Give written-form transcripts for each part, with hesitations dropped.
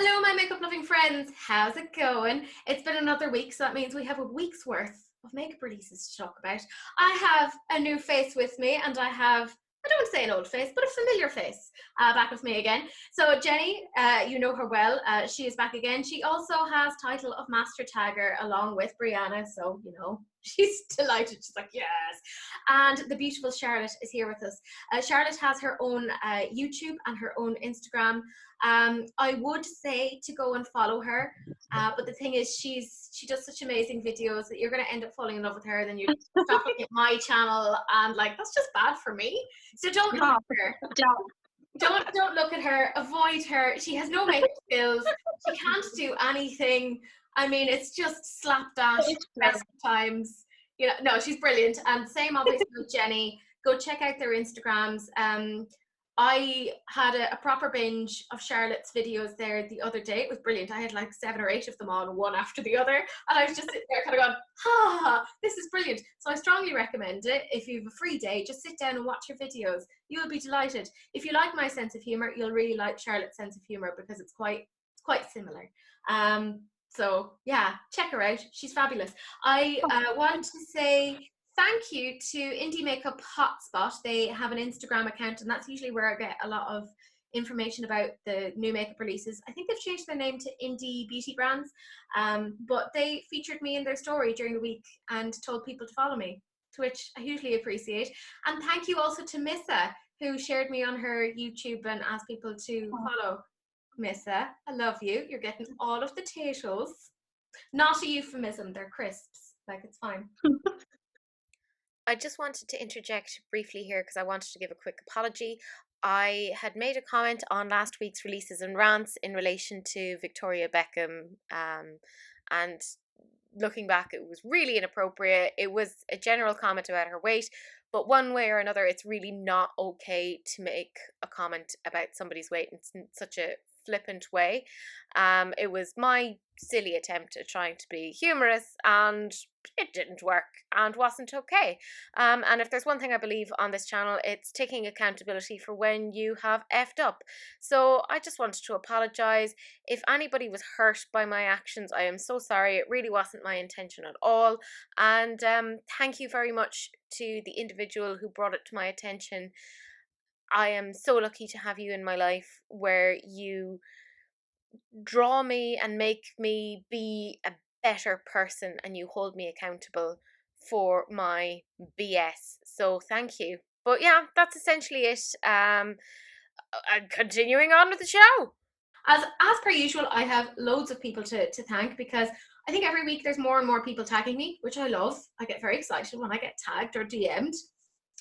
Hello, my makeup loving friends. How's it going? It's been another week, so that means we have a week's worth of makeup releases to talk about. I have a new face with me, and I have, I don't want to say an old face, but a familiar face back with me again. So Jenny, you know her well. She is back again. She also has title of Master Tagger along with Brianna, so you know she's delighted. She's like, yes. And the beautiful Charlotte is here with us. Charlotte has her own YouTube and her own Instagram. I would say to go and follow her, but the thing is, she does such amazing videos that you're going to end up falling in love with her. Then you stop looking at my channel, and like that's just bad for me. So don't look at her. Don't look at her. Avoid her. She has no makeup skills. She can't do anything. I mean, it's just slapdash best times. You know, no, she's brilliant. And same obviously with Jenny. Go check out their Instagrams. I had a proper binge of Charlotte's videos there the other day. It was brilliant. I had like 7 or 8 of them on, one after the other. And I was just sitting there kind of going, this is brilliant. So I strongly recommend it. If you have a free day, just sit down and watch her videos. You'll be delighted. If you like my sense of humor, you'll really like Charlotte's sense of humor because it's quite similar. So yeah, check her out. She's fabulous. I want to say thank you to Indie Makeup Hotspot. They have an Instagram account, and that's usually where I get a lot of information about the new makeup releases. I think they've changed their name to Indie Beauty Brands, but they featured me in their story during the week and told people to follow me, to which I hugely appreciate. And thank you also to Missa, who shared me on her YouTube and asked people to follow. Missa, I love you. You're getting all of the potatoes. Not a euphemism, they're crisps. Like, it's fine. I just wanted to interject briefly here because I wanted to give a quick apology. I had made a comment on last week's releases and rants in relation to Victoria Beckham, and looking back, it was really inappropriate. It was a general comment about her weight, but one way or another, it's really not okay to make a comment about somebody's weight in such a flippant way. It was my silly attempt at trying to be humorous, and it didn't work and wasn't okay. And if there's one thing I believe on this channel, it's taking accountability for when you have effed up. So I just wanted to apologize. If anybody was hurt by my actions, I am so sorry. It really wasn't my intention at all. And thank you very much to the individual who brought it to my attention. I am so lucky to have you in my life, where you draw me and make me be a better person, and you hold me accountable for my BS. So thank you. But yeah, that's essentially it. And continuing on with the show. As per usual, I have loads of people to thank, because I think every week there's more and more people tagging me, which I love. I get very excited when I get tagged or DM'd.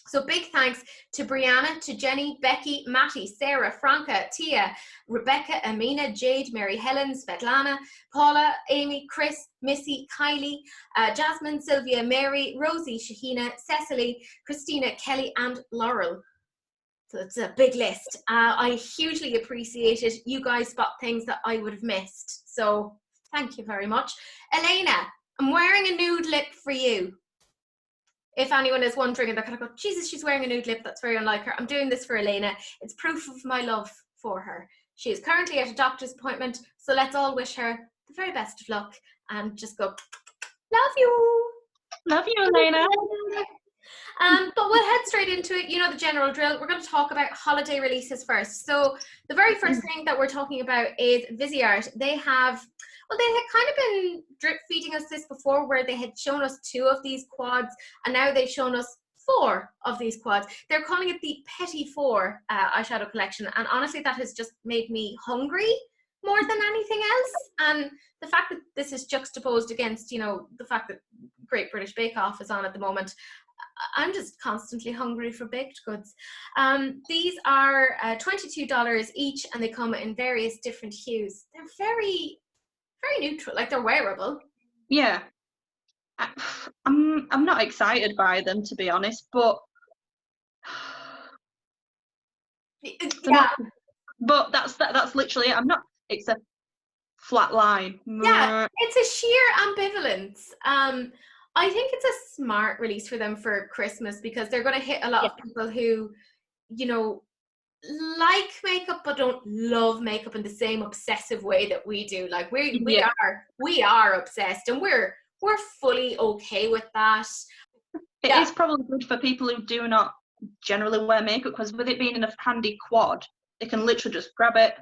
So big thanks to Brianna, to Jenny, Becky, Matty, Sarah, Franca, Tia, Rebecca, Amina, Jade, Mary Helen, Svetlana, Paula, Amy, Chris, Missy, Kylie, Jasmine, Sylvia, Mary, Rosie, Shahina, Cecily, Christina, Kelly, and Laurel. So it's a big list. I hugely appreciate it. You guys spot things that I would have missed. So thank you very much. Elena, I'm wearing a nude lip for you. If anyone is wondering and they're kind of go, Jesus, she's wearing a nude lip, that's very unlike her. I'm doing this for Elena. It's proof of my love for her. She is currently at a doctor's appointment, so let's all wish her the very best of luck and just go, love you. Love you, Elena. But we'll head straight into it. You know the general drill. We're going to talk about holiday releases first. So the very first thing that we're talking about is Viseart. They had kind of been drip feeding us this before, where they had shown us 2 of these quads, and now they've shown us 4 of these quads. They're calling it the Petit Four eyeshadow collection, and honestly that has just made me hungry more than anything else. And the fact that this is juxtaposed against, you know, the fact that Great British Bake Off is on at the moment, I'm just constantly hungry for baked goods. These are $22 each, and they come in various different hues. They're very, very neutral, like they're wearable. Yeah, I'm not excited by them, to be honest, but yeah. But that's literally it. I'm not. It's a flat line. Yeah, it's a sheer ambivalence. I think it's a smart release for them for Christmas, because they're going to hit a lot of people who, you know, like makeup but don't love makeup in the same obsessive way that we do. Like we are obsessed, and we're fully okay with that. It is probably good for people who do not generally wear makeup, because with it being in a handy quad, they can literally just grab it,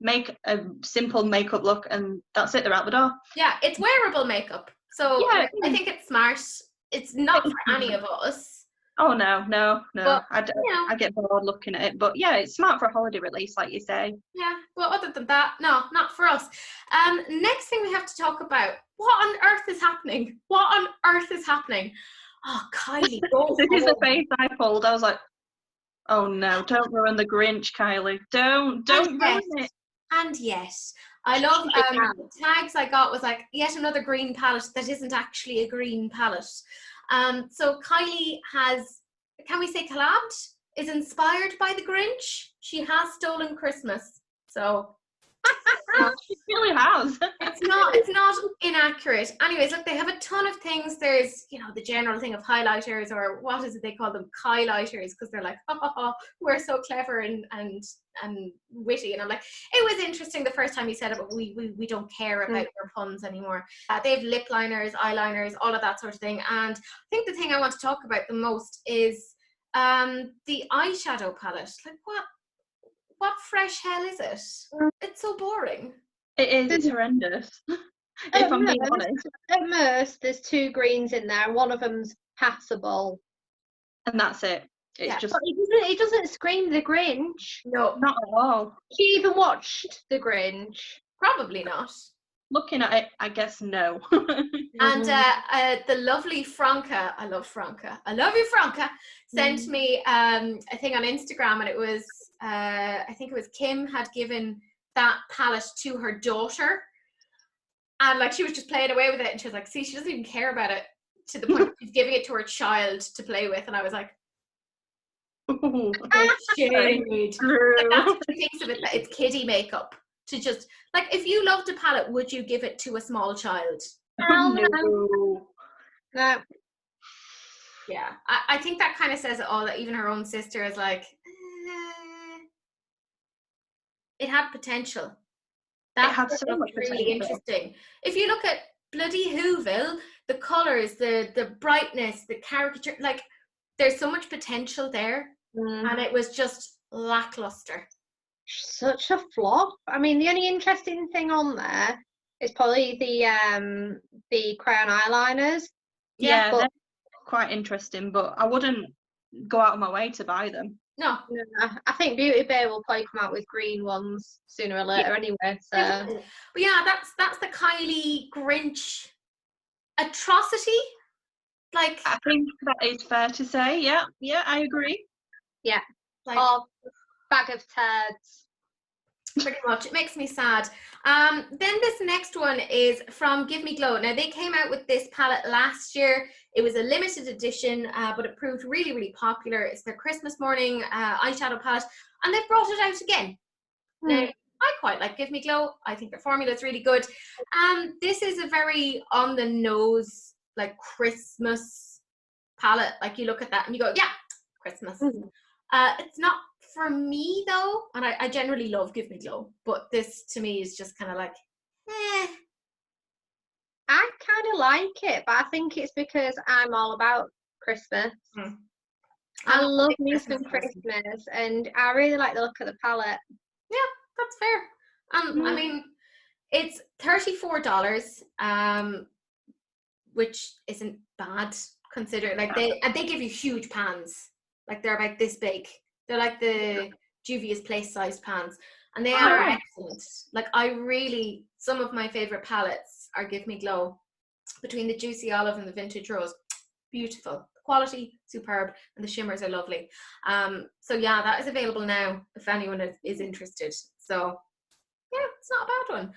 make a simple makeup look, and that's it, they're out the door. Yeah, it's wearable makeup. So Yeah, I think it's smart. It's not for any of us. Oh no. But, I get bored looking at it, but yeah, it's smart for a holiday release, like you say. Yeah, well, other than that, no, not for us. Next thing we have to talk about, what on earth is happening? What on earth is happening? Oh, Kylie, go This is the home. face I pulled. I was like, oh no, don't ruin the Grinch, Kylie. Don't ruin it. And yet, I love the tags I got was like, yet another green palette that isn't actually a green palette. So Kylie has, can we say collabed? Is inspired by the Grinch. She has stolen Christmas. So She really has. it's not inaccurate. Anyways, look, they have a ton of things. There's, the general thing of highlighters, or what is it they call them, highlighters, because they're like, oh, we're so clever and witty. And I'm like, it was interesting the first time you said it, but we don't care about your puns anymore. They have lip liners, eyeliners, all of that sort of thing. And I think the thing I want to talk about the most is the eyeshadow palette. Like, what fresh hell is it? It's so boring. It is. It's horrendous. If I'm being honest. At most, there's 2 greens in there. One of them's passable, and that's it. It's just. But it doesn't scream the Grinch. No, not at all. She even watched the Grinch. Probably not. Looking at it, I guess no. And the lovely Franca, I love Franca. I love you, Franca. Sent me a thing on Instagram, and it was I think it was Kim had given that palette to her daughter, and like she was just playing away with it, and she was like, see, she doesn't even care about it, to the point she's giving it to her child to play with. And I was like, shade. Like, that's what she thinks of it, that it's kiddie makeup. To just, like, if you loved a palette, would you give it to a small child? No. Yeah, I think that kind of says it all, that even her own sister is like, it had potential. That had so much really potential. interesting. If you look at bloody Whoville, the colours, the brightness, the caricature, like, there's so much potential there, and it was just lackluster. Such a flop. I mean, the only interesting thing on there is probably the crayon eyeliners. Yeah, they're quite interesting, but I wouldn't go out of my way to buy them. No, I think Beauty Bay will probably come out with green ones sooner or later anyway. So, but yeah, that's the Kylie Grinch atrocity. Like, I think that is fair to say. Yeah, I agree. Yeah, like, bag of turds. Pretty much. It makes me sad. Then this next one is from Give Me Glow. Now, they came out with this palette last year. It was a limited edition, but it proved really, really popular. It's their Christmas morning eyeshadow palette, and they've brought it out again. Now, I quite like Give Me Glow. I think their formula is really good. This is a very on the nose, like, Christmas palette. Like, you look at that and you go, yeah, Christmas. It's not for me though, and I generally love Give Me Glow, but this to me is just kind of like, I kind of like it, but I think it's because I'm all about Christmas. I love me some Christmas, and I really like the look of the palette. Yeah, that's fair. I mean, it's $34, which isn't bad considering, like, they give you huge pans, like they're about this big. They're like the Juvia's Place-sized pans, and they are excellent. Like, some of my favorite palettes are Give Me Glow. Between the Juicy Olive and the Vintage Rose, beautiful. Quality, superb, and the shimmers are lovely. So yeah, that is available now if anyone is interested. So yeah, it's not a bad one.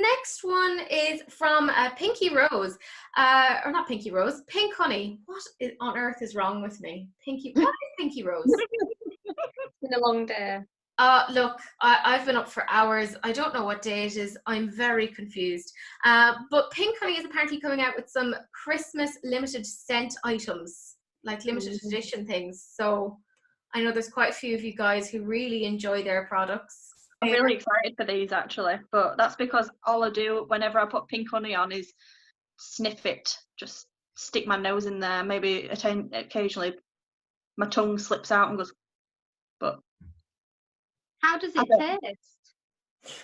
Next one is from Pinky Rose, or not Pinky Rose, Pink Honey. What on earth is wrong with me? What is Pinky Rose? It's been a long day. Look, I've been up for hours. I don't know what day it is. I'm very confused. But Pink Honey is apparently coming out with some Christmas limited scent items, like limited edition things. So I know there's quite a few of you guys who really enjoy their products. I'm really excited for these actually, but that's because all I do whenever I put pink honey on is sniff it, just stick my nose in there. Maybe occasionally my tongue slips out and goes, but How does it taste?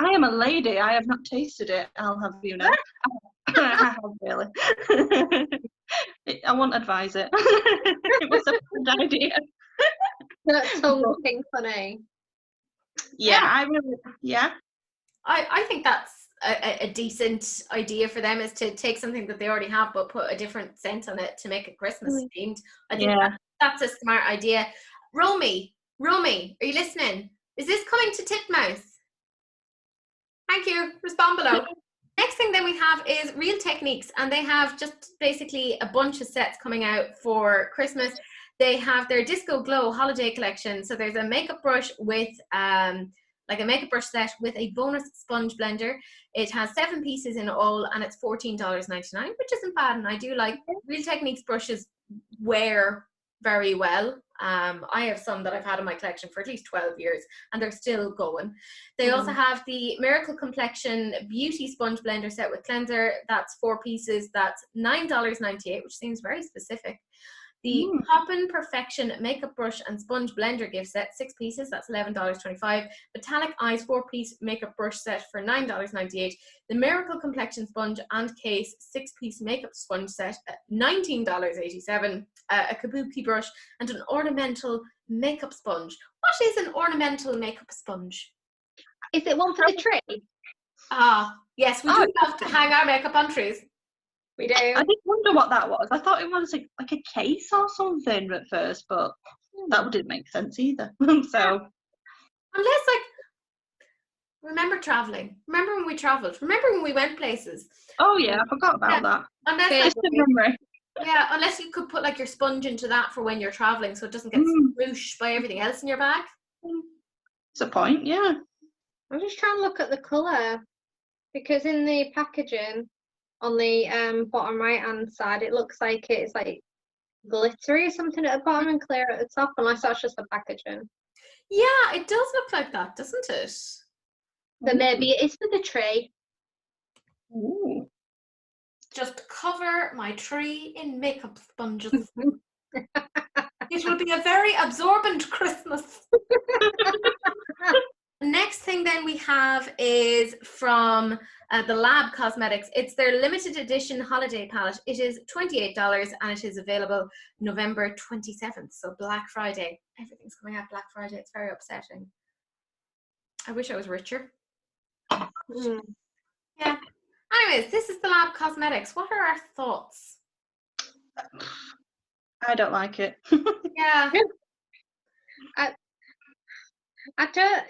I am a lady. I have not tasted it. I'll have you know. I have really. I won't advise it. It was a bad idea. That tongue pink honey. Yeah, I think that's a decent idea for them, is to take something that they already have but put a different scent on it to make it Christmas themed. I think that's a smart idea. Romy, are you listening? Is this coming to Titmouse? Thank you. Respond below. Next thing then we have is Real Techniques, and they have just basically a bunch of sets coming out for Christmas. They have their Disco Glow holiday collection. So there's a makeup brush with like a makeup brush set with a bonus sponge blender. It has 7 pieces in all, and it's $14.99, which isn't bad. And I do like Real Techniques brushes wear very well. I have some that I've had in my collection for at least 12 years and they're still going. They also have the Miracle Complexion Beauty Sponge Blender set with cleanser. That's 4 pieces. That's $9.98, which seems very specific. The Poppin' Perfection Makeup Brush and Sponge Blender gift set, 6 pieces, that's $11.25. Metallic Eyes 4-piece makeup brush set for $9.98. The Miracle Complexion Sponge and Case 6-piece makeup sponge set at $19.87. A kabuki brush and an ornamental makeup sponge. What is an ornamental makeup sponge? Is it one for the tree? Ah, yes, we do love to hang our makeup on trees. We do. I did wonder what that was. I thought it was like a case or something at first, but that didn't make sense either. So, unless remember traveling. Remember when we traveled? Remember when we went places? Oh yeah, I forgot about that. Unless memory. Yeah, unless you could put like your sponge into that for when you're traveling, so it doesn't get swooshed by everything else in your bag. It's a point, yeah. I'm just trying to look at the colour, because in the packaging on the bottom right hand side it looks like it's like glittery or something at the bottom and clear at the top, unless that's just the packaging. Yeah, it does look like that, doesn't it? Then maybe it is for the tree. Ooh. Just cover my tree in makeup sponges. It will be a very absorbent Christmas. Next thing then we have is from the Lab Cosmetics. It's their limited edition holiday palette. It is $28 and it is available November 27th, so Black Friday. Everything's coming out Black Friday. It's very upsetting. I wish I was richer. Yeah. Anyways, this is the Lab Cosmetics. What are our thoughts? I don't like it. Yeah. I don't.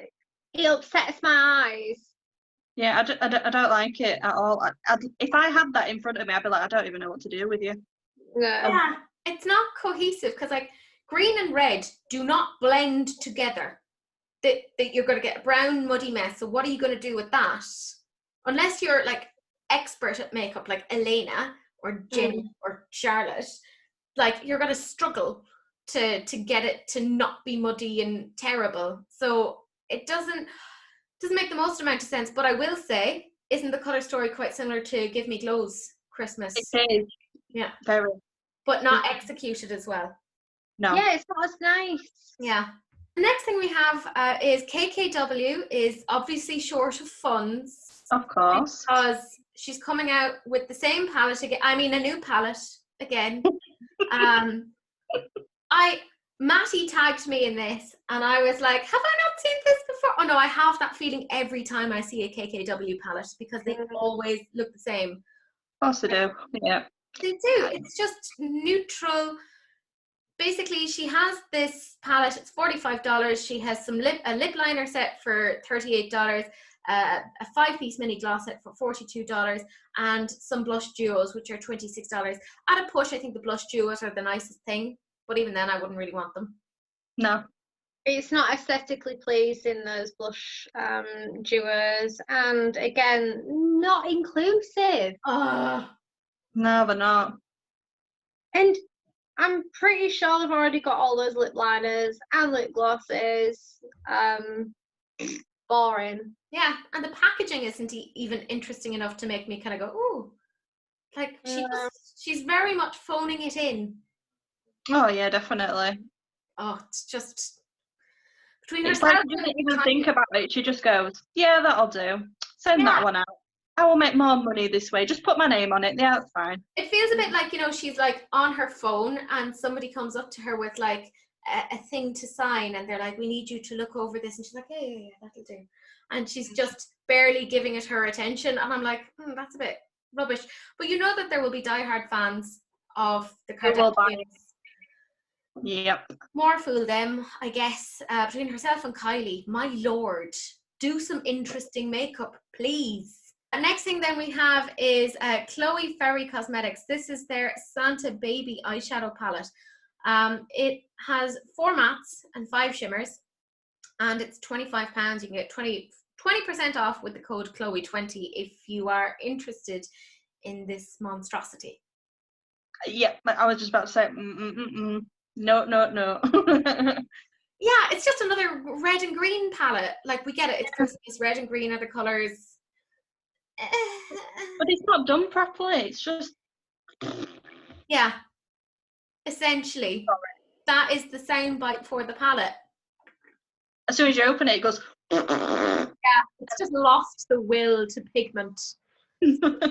It upsets my eyes. Yeah, I don't like it at all. If I had that in front of me, I'd be like, I don't even know what to do with you. No. Yeah, it's not cohesive because like green and red do not blend together. That you're going to get a brown muddy mess. So what are you going to do with that? Unless you're like expert at makeup like Elena or Jen or Charlotte, like you're going to struggle to get it to not be muddy and terrible. So it doesn't make the most amount of sense. But I will say, isn't the colour story quite similar to Give Me Glow's Christmas? It is. Yeah. Very. But not executed as well. No. Yeah, it's not as nice. Yeah. The next thing we have is Kkw is obviously short of funds. Of course. Because she's coming out with the same palette again. I mean, a new palette again. Matty tagged me in this and I was like, have I not seen this before? Oh no, I have that feeling every time I see a Kkw palette because they always look the same. Of course they do. Yeah. They do. It's just neutral. Basically, she has this palette. It's $45. She has a lip liner set for $38. A 5-piece mini gloss set for $42 and some blush duos which are $26. At a push, I think the blush duos are the nicest thing, but even then I wouldn't really want them. No, it's not aesthetically pleasing, those blush duos, and again not inclusive. no, they're not. And I'm pretty sure they've already got all those lip liners and lip glosses. Boring. Yeah, and the packaging isn't even interesting enough to make me kind of go, ooh. Like, she's very much phoning it in. Oh, yeah, definitely. Oh, it's just... Between It's herself like she doesn't even think about it. She just goes, yeah, that'll do. Send that one out. I will make more money this way. Just put my name on it. Yeah, that's fine. It feels a bit like, you know, she's like on her phone and somebody comes up to her with like a thing to sign and they're like, we need you to look over this. And she's like, yeah, that'll do. And she's just barely giving it her attention. And I'm like, that's a bit rubbish. But you know that there will be diehard fans of the Kardashians. Yep. More fool them, I guess. Between herself and Kylie, my lord, do some interesting makeup, please. Next thing then we have is Kkw Cosmetics. This is their Santa Baby eyeshadow palette. It has 4 mattes and 5 shimmers, and it's £25. You can get 20% off with the code Chloe20 if you are interested in this monstrosity. Yeah, I was just about to say, no. Yeah, it's just another red and green palette. Like, we get it. It's Christmas. Red and green are the colours. But it's not done properly. It's just... Yeah. Essentially. Sorry. That is the soundbite for the palette. As soon as you open it, it goes... Yeah, it's just lost the will to pigment. And then as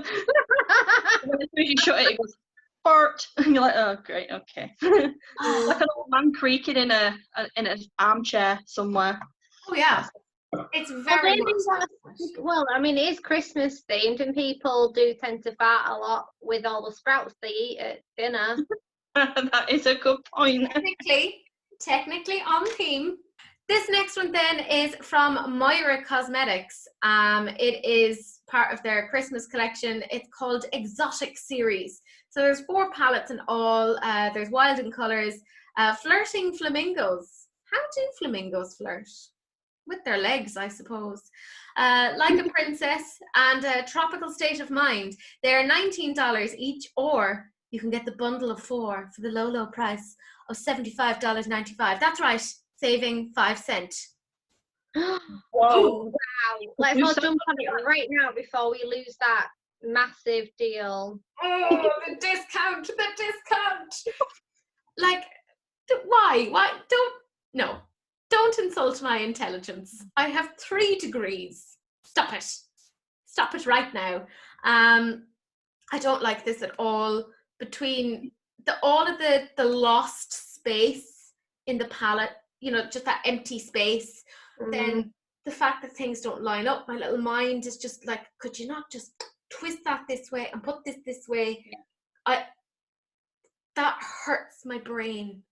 soon as you shut it, it goes... fart. And you're like, oh, great, okay. Like an old man creaking in an armchair somewhere. Oh, yeah. It's very well, I mean, it is Christmas themed and people do tend to fart a lot with all the sprouts they eat at dinner. That is a good point. Technically on theme. This next one then is from Moira Cosmetics. It is part of their Christmas collection. It's called Exotic Series. So there's 4 palettes in all. There's Wild in Colours. Flirting Flamingos. How do flamingos flirt? With their legs, I suppose. Like a Princess and Tropical State of Mind. They're $19 each, or you can get the bundle of 4 for the low price of $75.95. That's right, saving 5 cents. Whoa. Wow. Let's all jump on it right now before we lose that massive deal. Oh, the discount. Like, why? Don't insult my intelligence. I have 3 degrees. Stop it right now. I don't like this at all. Between all of the lost space in the palette, you know, just that empty space, then the fact that things don't line up, my little mind is just like, could you not just twist that this way and put this way? That hurts my brain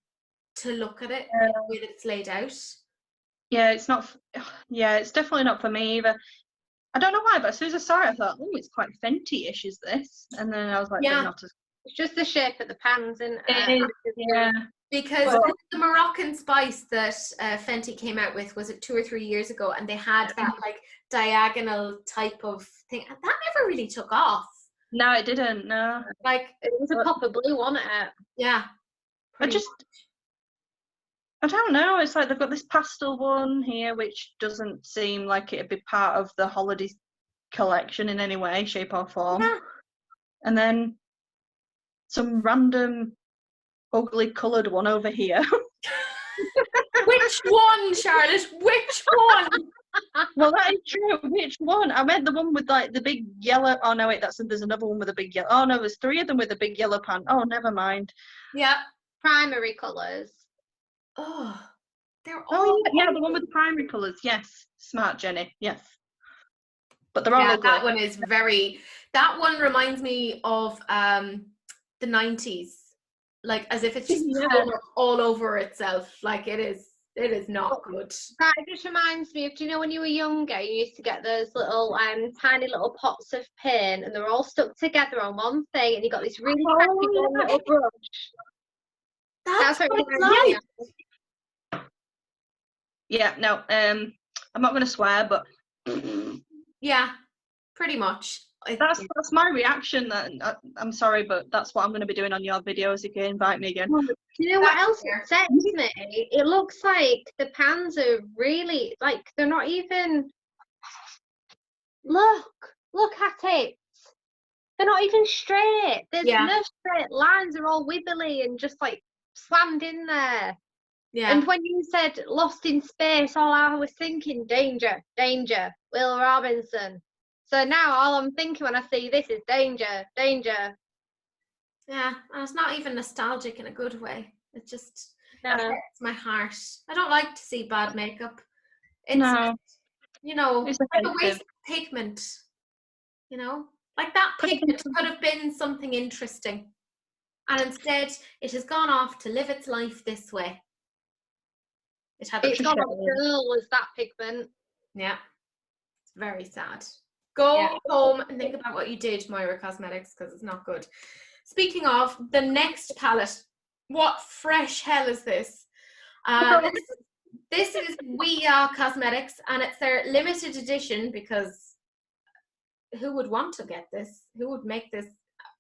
to look at it in the way that it's laid out. Yeah, it's not. Yeah, it's definitely not for me either. I don't know why, but as soon as I saw it, I thought, oh, it's quite Fenty-ish, is this? And then I was like, yeah. not as... It's just the shape of the pans, isn't it? It is, yeah. Because the Moroccan spice that Fenty came out with, was it 2 or 3 years ago, and they had that like diagonal type of thing, and that never really took off. No, it didn't. No, like it was a copper blue, wasn't it? Yeah. I don't know. It's like they've got this pastel one here, which doesn't seem like it'd be part of the holiday collection in any way, shape, or form. Yeah. And then some random ugly coloured one over here. Which one, Charlotte? Which one? Well, that is true. Which one? I meant the one with like the big yellow. Oh no, wait, there's another one with a big yellow. Oh no, there's 3 of them with a big yellow pant. Oh, never mind. Yeah. Primary colours. Oh, they're all. Yeah, the one with the primary colours. Yes, smart, Jenny. Yes. But they're all ugly. That one is very. That one reminds me of the 90s, like as if it's just all over itself. Like it is not good. That just reminds me of, do you know when you were younger, you used to get those little tiny little pots of paint, and they're all stuck together on one thing, and you got this really little brush. That's what it's like. Yeah, no, I'm not going to swear, but yeah, pretty much. That's my reaction. That I'm sorry, but that's what I'm going to be doing on your videos if you invite me again. Do you know what else upsets me? It looks like the pans are really, like, they're not even, look at it. They're not even straight. There's no straight lines. They're all wibbly and just like slammed in there. Yeah. And when you said lost in space, all I was thinking, danger, danger, Will Robinson. So now all I'm thinking when I see this is danger, danger. Yeah, and it's not even nostalgic in a good way. It just No. it hurts my heart. I don't like to see bad makeup. It's, No. you know, It's like a offensive. waste of pigment. You know, like that pigment could have been something interesting, and instead it has gone off to live its life this way. It's gone on girl as that pigment. Yeah, it's very sad. Go home and think about what you did, Moira Cosmetics, because it's not good. Speaking of, the next palette, what fresh hell is this? This is Kkw Cosmetics, and it's their limited edition, because who would want to get this? Who would make this?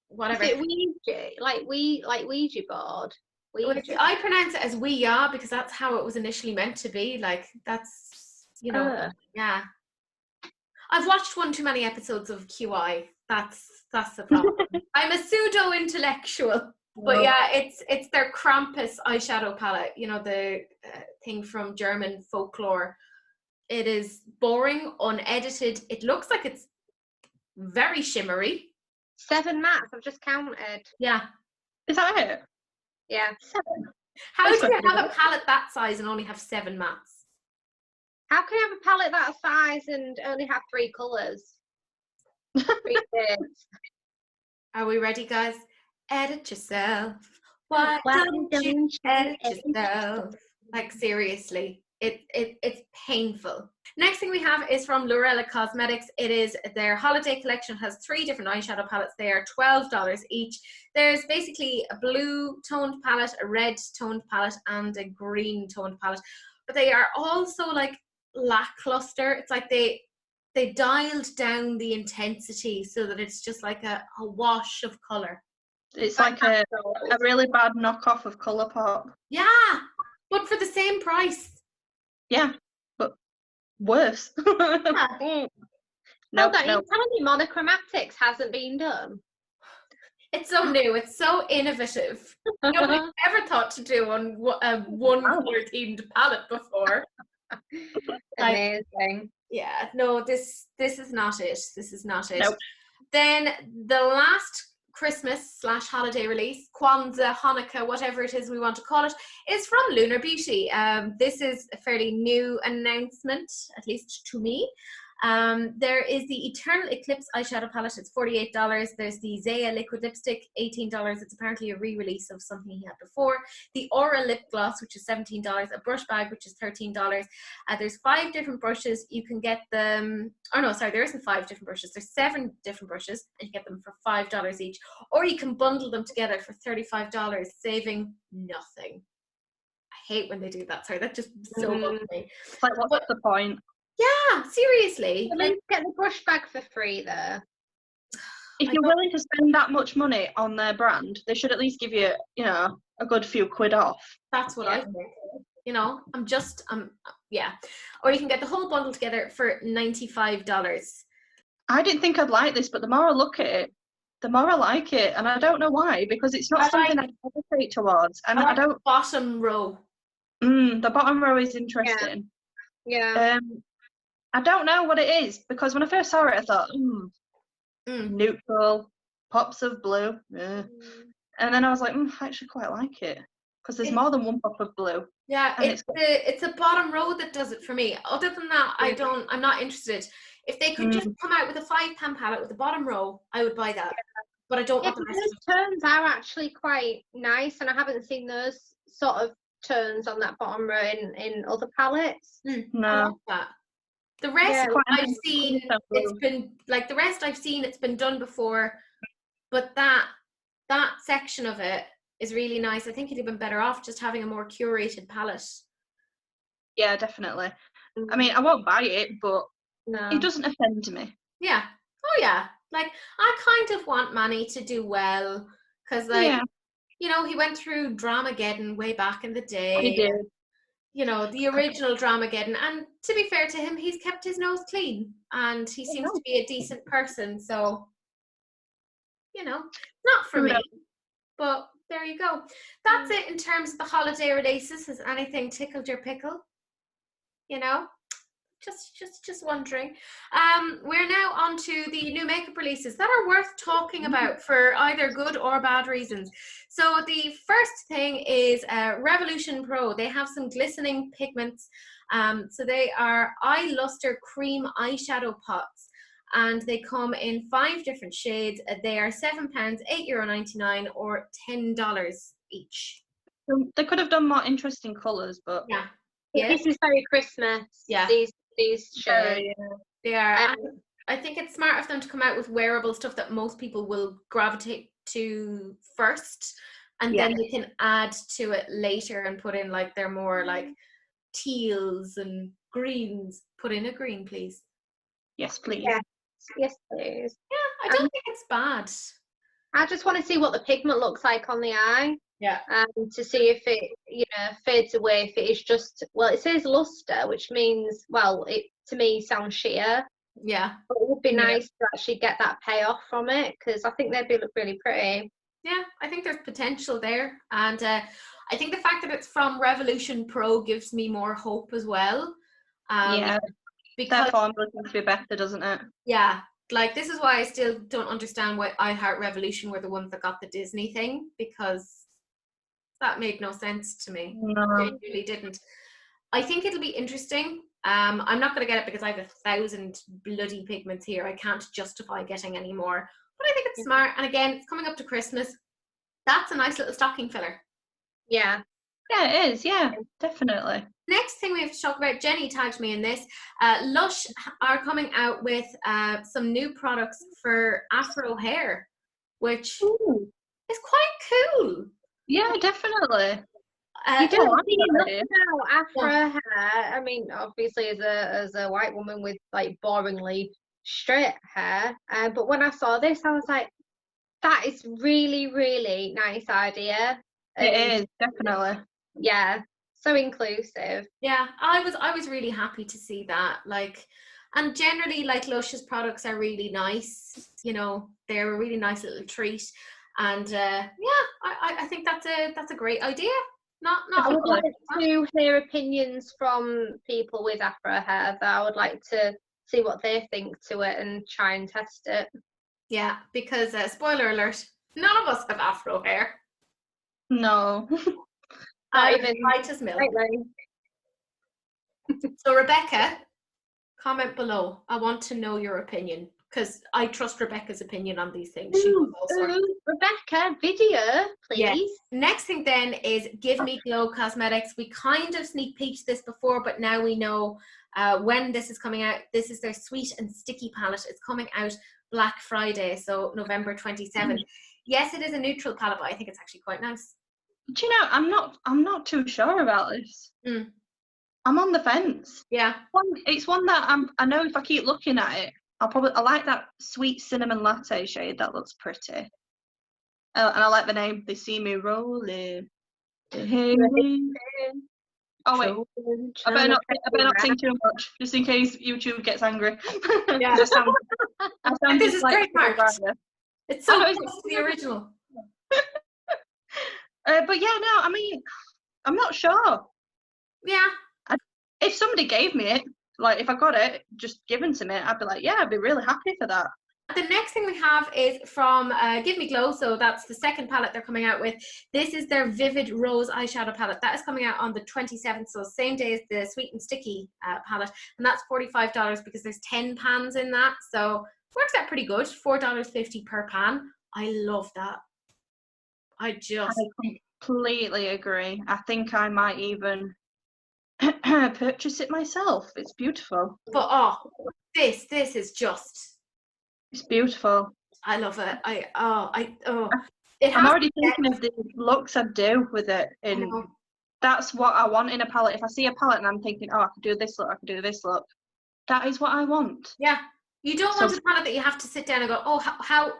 Whatever. Is it Ouija? Like Ouija board? Ouija. I pronounce it as Kkw because that's how it was initially meant to be. Like, that's, you know, yeah. I've watched one too many episodes of QI. That's the problem. I'm a pseudo intellectual, but yeah, it's their Krampus eyeshadow palette. You know, the thing from German folklore. It is boring, unedited. It looks like it's very shimmery. 7 mattes. I've just counted. Yeah. Is that it? Yeah. 7. How do you have a palette that size and only have 7 mattes? How can you have a palette that size and only have 3 colours? 3 shades. Are we ready, guys? Edit yourself. Why don't you edit yourself? Like, seriously, it's painful. Next thing we have is from Lorelai Cosmetics. It is their holiday collection. It has 3 different eyeshadow palettes. They are $12 each. There's basically a blue toned palette, a red toned palette, and a green toned palette. But they are also like lackluster. It's like they dialed down the intensity so that it's just like a wash of color. It's like a really bad knockoff of Colourpop. Yeah, but for the same price. Yeah, but worse. You're telling me monochromatics hasn't been done? It's so new. It's so innovative. Nobody ever thought to do on a one color themed palette before. Amazing. Yeah, no, this is not it. This is not it. Nope. Then the last Christmas/holiday release, Kwanzaa, Hanukkah, whatever it is we want to call it, is from Lunar Beauty. This is a fairly new announcement, at least to me. There is the Eternal Eclipse eyeshadow palette. It's $48. There's the Zaya liquid lipstick, $18. It's apparently a re-release of something he had before. The Aura lip gloss, which is $17. A brush bag, which is $13. There's 5 different brushes. You can get them. Oh no, sorry, there isn't 5 different brushes. There's 7 different brushes, and you get them for $5 each. Or you can bundle them together for $35, saving nothing. I hate when they do that. Sorry, that just so bugs me. It's like, what's the point? Yeah, seriously. At least get the brush bag for free there. If you're willing to spend that much money on their brand, they should at least give you, a good few quid off. That's what I think. You know, yeah. Or you can get the whole bundle together for $95. I didn't think I'd like this, but the more I look at it, the more I like it, and I don't know why, because it's not something I gravitate towards. And I don't. Bottom row. The bottom row is interesting. Yeah. I don't know what it is, because when I first saw it, I thought, neutral, pops of blue. And then I was like, I actually quite like it, because there's more than one pop of blue. Yeah, it's a bottom row that does it for me. Other than that, I'm not interested. If they could just come out with a £5 palette with a bottom row, I would buy that. But I don't want the rest of those tones are actually quite nice, and I haven't seen those sort of tones on that bottom row in other palettes. No. I love that. The rest I've seen, it's been done before, but that section of it is really nice. I think you'd have been better off just having a more curated palette. Yeah, definitely. I mean, I won't buy it, but it doesn't offend me. Yeah. Oh yeah. Like, I kind of want Manny to do well, because, like, you know, he went through Dramageddon way back in the day. He did. You know, the original Dramageddon. And to be fair to him, he's kept his nose clean, and he seems to be a decent person. So, you know, not for me, but there you go. That's it in terms of the holiday releases. Has anything tickled your pickle? You know? Just wondering. We're now on to the new makeup releases that are worth talking about for either good or bad reasons. So the first thing is Revolution Pro. They have some glistening pigments. So they are Eye Luster Cream Eyeshadow Pots. And they come in 5 different shades. They are £7, €8.99, or $10 each. They could have done more interesting colours, but yeah. This is very Christmas. Yeah. These shades. They are. I think it's smart of them to come out with wearable stuff that most people will gravitate to first, and then you can add to it later and put in like their more like teals and greens. Put in a green, please. Yes, please. Yes, please. Yeah, I don't think it's bad. I just want to see what the pigment looks like on the eye. Yeah. To see if it, fades away. If it is just, well, it says luster, which means, well, it to me sounds sheer. Yeah. But it would be nice to actually get that payoff from it, because I think they'd look really pretty. Yeah, I think there's potential there, and I think the fact that it's from Revolution Pro gives me more hope as well. Because that formula seems to be better, doesn't it? Yeah. Like, this is why I still don't understand why I Heart Revolution were the ones that got the Disney thing, because that made no sense to me. No. It really didn't. I think it'll be interesting. I'm not going to get it because I have 1,000 bloody pigments here. I can't justify getting any more. But I think it's smart. And again, it's coming up to Christmas. That's a nice little stocking filler. Yeah. Yeah, it is. Yeah, definitely. Next thing we have to talk about, Jenny tagged me in this. Lush are coming out with some new products for Afro hair, which is quite cool. Yeah, definitely. You don't see enough now Afro hair. I mean, obviously, as a white woman with like boringly straight hair, but when I saw this, I was like, that is really, really nice idea. It is, definitely. Yeah, so inclusive. Yeah, I was really happy to see that. Like, and generally, like, Lush's products are really nice. You know, they're a really nice little treat. And I think that's a great idea. I would like to hear opinions from people with Afro hair. That I would like to see what they think to it and try and test it. Yeah, because spoiler alert, none of us have Afro hair. No. Not even white as milk. So Rebecca, comment below. I want to know your opinion, because I trust Rebecca's opinion on these things. She knows all sorts. Rebecca, video, please. Yes. Next thing then is Give Me Glow Cosmetics. We kind of sneak peeked this before, but now we know when this is coming out. This is their Sweet and Sticky palette. It's coming out Black Friday, so November 27th. Yes, it is a neutral palette, but I think it's actually quite nice. Do you know, I'm not too sure about this. I'm on the fence. Yeah. It's one that I know if I keep looking at it, I like that sweet cinnamon latte shade. That looks pretty. And I like the name. They see me rolling. Oh wait, I better not sing too much, just in case YouTube gets angry. Yeah. This is great, Mark. It's so close to the original. But yeah, no, I mean, I'm not sure. Yeah. If somebody gave me it, like if I got it just given to me, I'd be like, yeah, I'd be really happy for that. The next thing we have is from Give Me Glow, so that's the second palette they're coming out with. This is their Vivid Rose eyeshadow palette. That is coming out on the 27th, so same day as the Sweet and Sticky palette, and that's $45 because there's 10 pans in that, so works out pretty good. $4.50 per pan. I love that. I completely agree. I think I might even purchase it myself. It's beautiful. But this is just. It's beautiful. I love it. I'm already thinking of the looks I'd do with it. And that's what I want in a palette. If I see a palette and I'm thinking, oh, I could do this look, I could do this look. That is what I want. Yeah. You don't So- want a palette that you have to sit down and go, oh,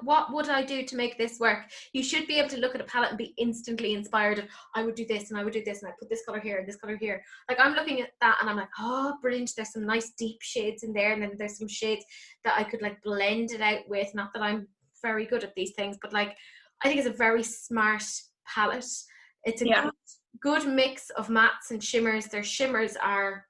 what would I do to make this work? You should be able to look at a palette and be instantly inspired of, I would do this and I would do this and I put this color here and this color here. Like, I'm looking at that and I'm like, oh, brilliant. There's some nice deep shades in there, and then there's some shades that I could like blend it out with. Not that I'm very good at these things, but like, I think it's a very smart palette. It's a good mix of mattes and shimmers. Their shimmers are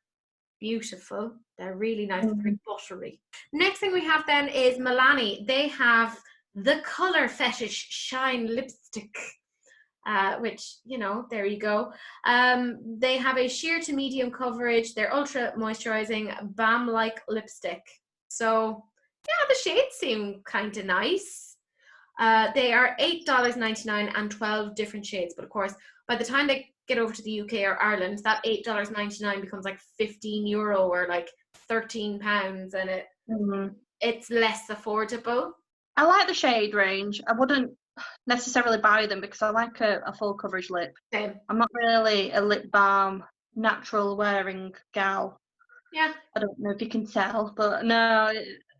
beautiful. They're really nice, very buttery. Next thing we have then is Milani. They have the Colour Fetish Shine Lipstick, which, you know, there you go. They have a sheer to medium coverage. They're ultra moisturizing, balm-like lipstick. So, yeah, the shades seem kind of nice. They are $8.99 and 12 different shades. But of course, by the time they get over to the UK or Ireland, that $8.99 becomes like €15 or like £13, and it's less affordable. I like the shade range. I wouldn't necessarily buy them because I like a full coverage lip. Same. I'm not really a lip balm natural wearing gal. Yeah. I don't know if you can tell, but no.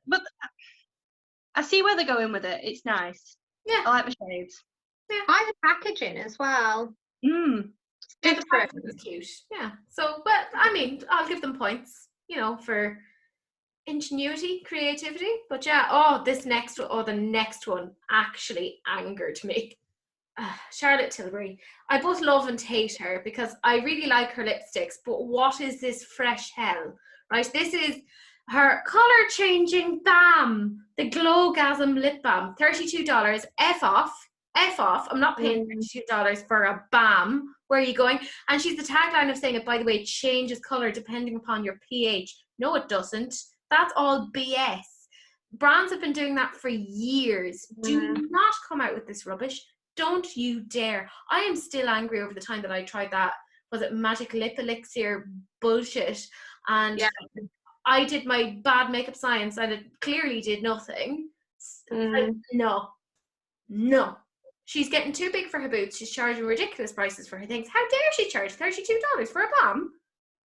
But I see where they're going with it. It's nice. Yeah. I like the shades. Yeah. I like the packaging as well. Yeah, the Different. packaging is cute. Yeah. So, but I mean, I'll give them points, you know, for ingenuity, creativity. But yeah, the next one actually angered me. Charlotte Tilbury. I both love and hate her because I really like her lipsticks, but what is this fresh hell, right? This is her color changing balm, the Glowgasm lip balm, $32. F off. I'm not paying $32 for a balm. Where are you going? And she's the tagline of saying it, by the way, changes color depending upon your pH. No, it doesn't. That's all BS. Brands have been doing that for years. Do not come out with this rubbish. Don't you dare. I am still angry over the time that I tried that, was it Magic Lip Elixir bullshit? And I did my bad makeup science and it clearly did nothing. No. She's getting too big for her boots. She's charging ridiculous prices for her things. How dare she charge $32 for a balm?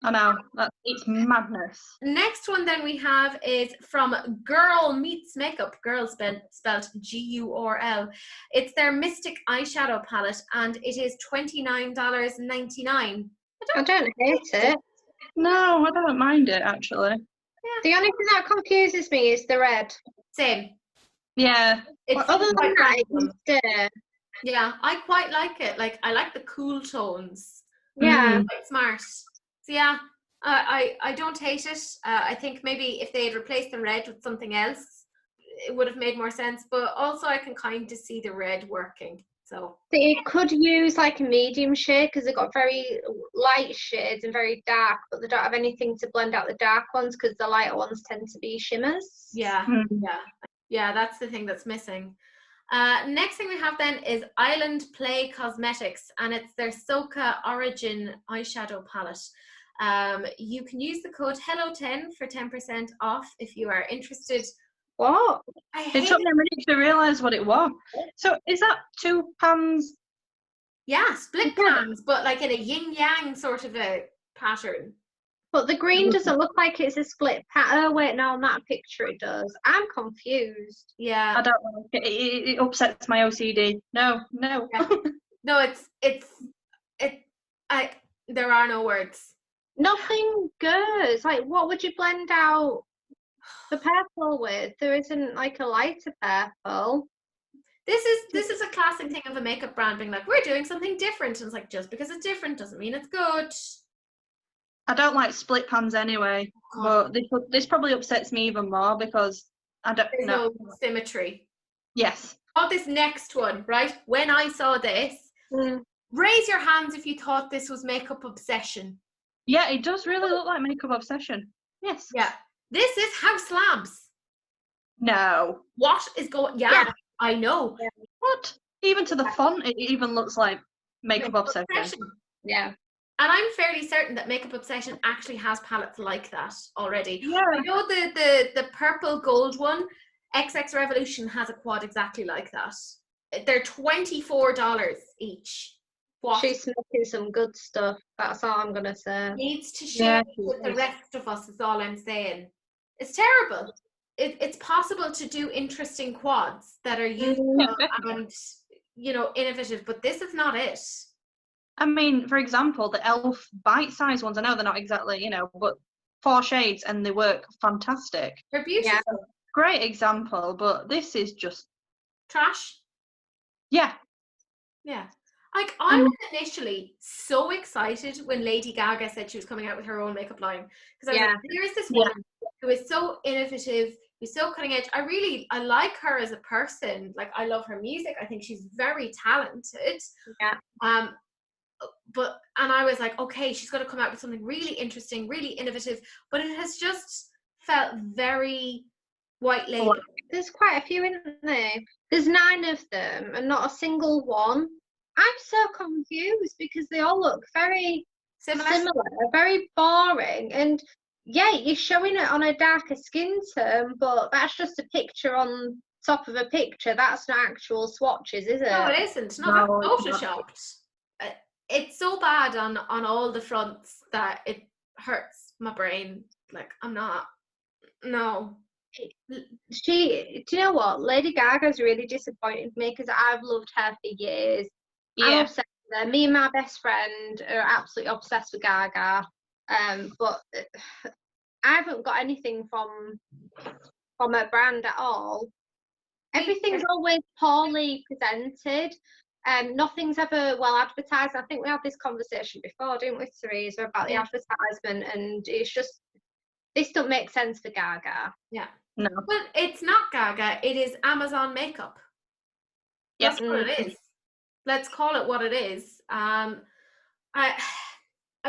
I know. It's madness. Next one then we have is from Girl Meets Makeup. Girl spelled G-U-R-L. It's their Mystic Eyeshadow Palette and it is $29.99. I don't hate it. No, I don't mind it actually. Yeah. The only thing that confuses me is the red. Same. Yeah. It's other than that, it's yeah, I quite like it. Like, I like the cool tones. Yeah. Quite smart. So yeah, I don't hate it. I think maybe if they had replaced the red with something else, it would have made more sense. But also I can kind of see the red working. So it could use like a medium shade because they've got very light shades and very dark, but they don't have anything to blend out the dark ones because the lighter ones tend to be shimmers. Yeah, that's the thing that's missing. Next thing we have then is Island Play Cosmetics, and it's their Soca Origin eyeshadow palette. You can use the code HELLO10 for 10% off if you are interested. What? It took me a minute to realise what it was. So is that 2 pans? Yeah, split pans, but like in a yin-yang sort of a pattern. But the green doesn't look like it's a split pattern. Oh wait, no, on that picture it does. I'm confused. Yeah. I don't like it. It upsets my OCD. No. Yeah. No, there are no words. Nothing good. Like, what would you blend out the purple with? There isn't like a lighter purple. This is a classic thing of a makeup brand being like, we're doing something different. And it's like, just because it's different doesn't mean it's good. I don't like split pans anyway, but this probably upsets me even more because there's no symmetry. Yes. Oh, this next one, right? When I saw this, raise your hands if you thought this was Makeup Obsession. Yeah, it does really look like Makeup Obsession. Yes. Yeah. This is House Labs. No. What is going? Yeah, I know. Yeah. What? Even to the font, it even looks like Makeup Obsession. Yeah. And I'm fairly certain that Makeup Obsession actually has palettes like that already. Yeah. I know the purple gold one, XX Revolution has a quad exactly like that. They're $24 each. What? She's making some good stuff. That's all I'm gonna say. Needs to share with the rest of us is all I'm saying. It's terrible. it's possible to do interesting quads that are useful and, you know, innovative, but this is not it. I mean, for example, the e.l.f. bite-sized ones, I know they're not exactly, you know, but 4 shades and they work fantastic. They're beautiful. Yeah. Great example, but this is just... Trash. Yeah. Yeah. Like, I was initially so excited when Lady Gaga said she was coming out with her own makeup line. Because I was like, here's this woman who is so innovative, who's so cutting edge. I like her as a person. Like, I love her music. I think she's very talented. Yeah. And I was like, okay, she's going to come out with something really interesting, really innovative. But it has just felt very white label. There's quite a few in there. There's 9 of them and not a single one. I'm so confused because they all look very similar, very boring. And yeah, you're showing it on a darker skin tone, but that's just a picture on top of a picture. That's not actual swatches, is it? No, it isn't. No, that's photoshopped. It's so bad on all the fronts that it hurts my brain. Like, I'm not. No. Do you know what? Lady Gaga's really disappointed me because I've loved her for years. Yeah. I'm obsessed with her. Me and my best friend are absolutely obsessed with Gaga. But I haven't got anything from her brand at all. Everything's always poorly presented. Nothing's ever well advertised. I think we had this conversation before, didn't we, Theresa, about the advertisement, and it's just, this don't make sense for Gaga. Yeah. No. Well, it's not Gaga. It is Amazon makeup. Yes. That's what it is. Let's call it what it is. I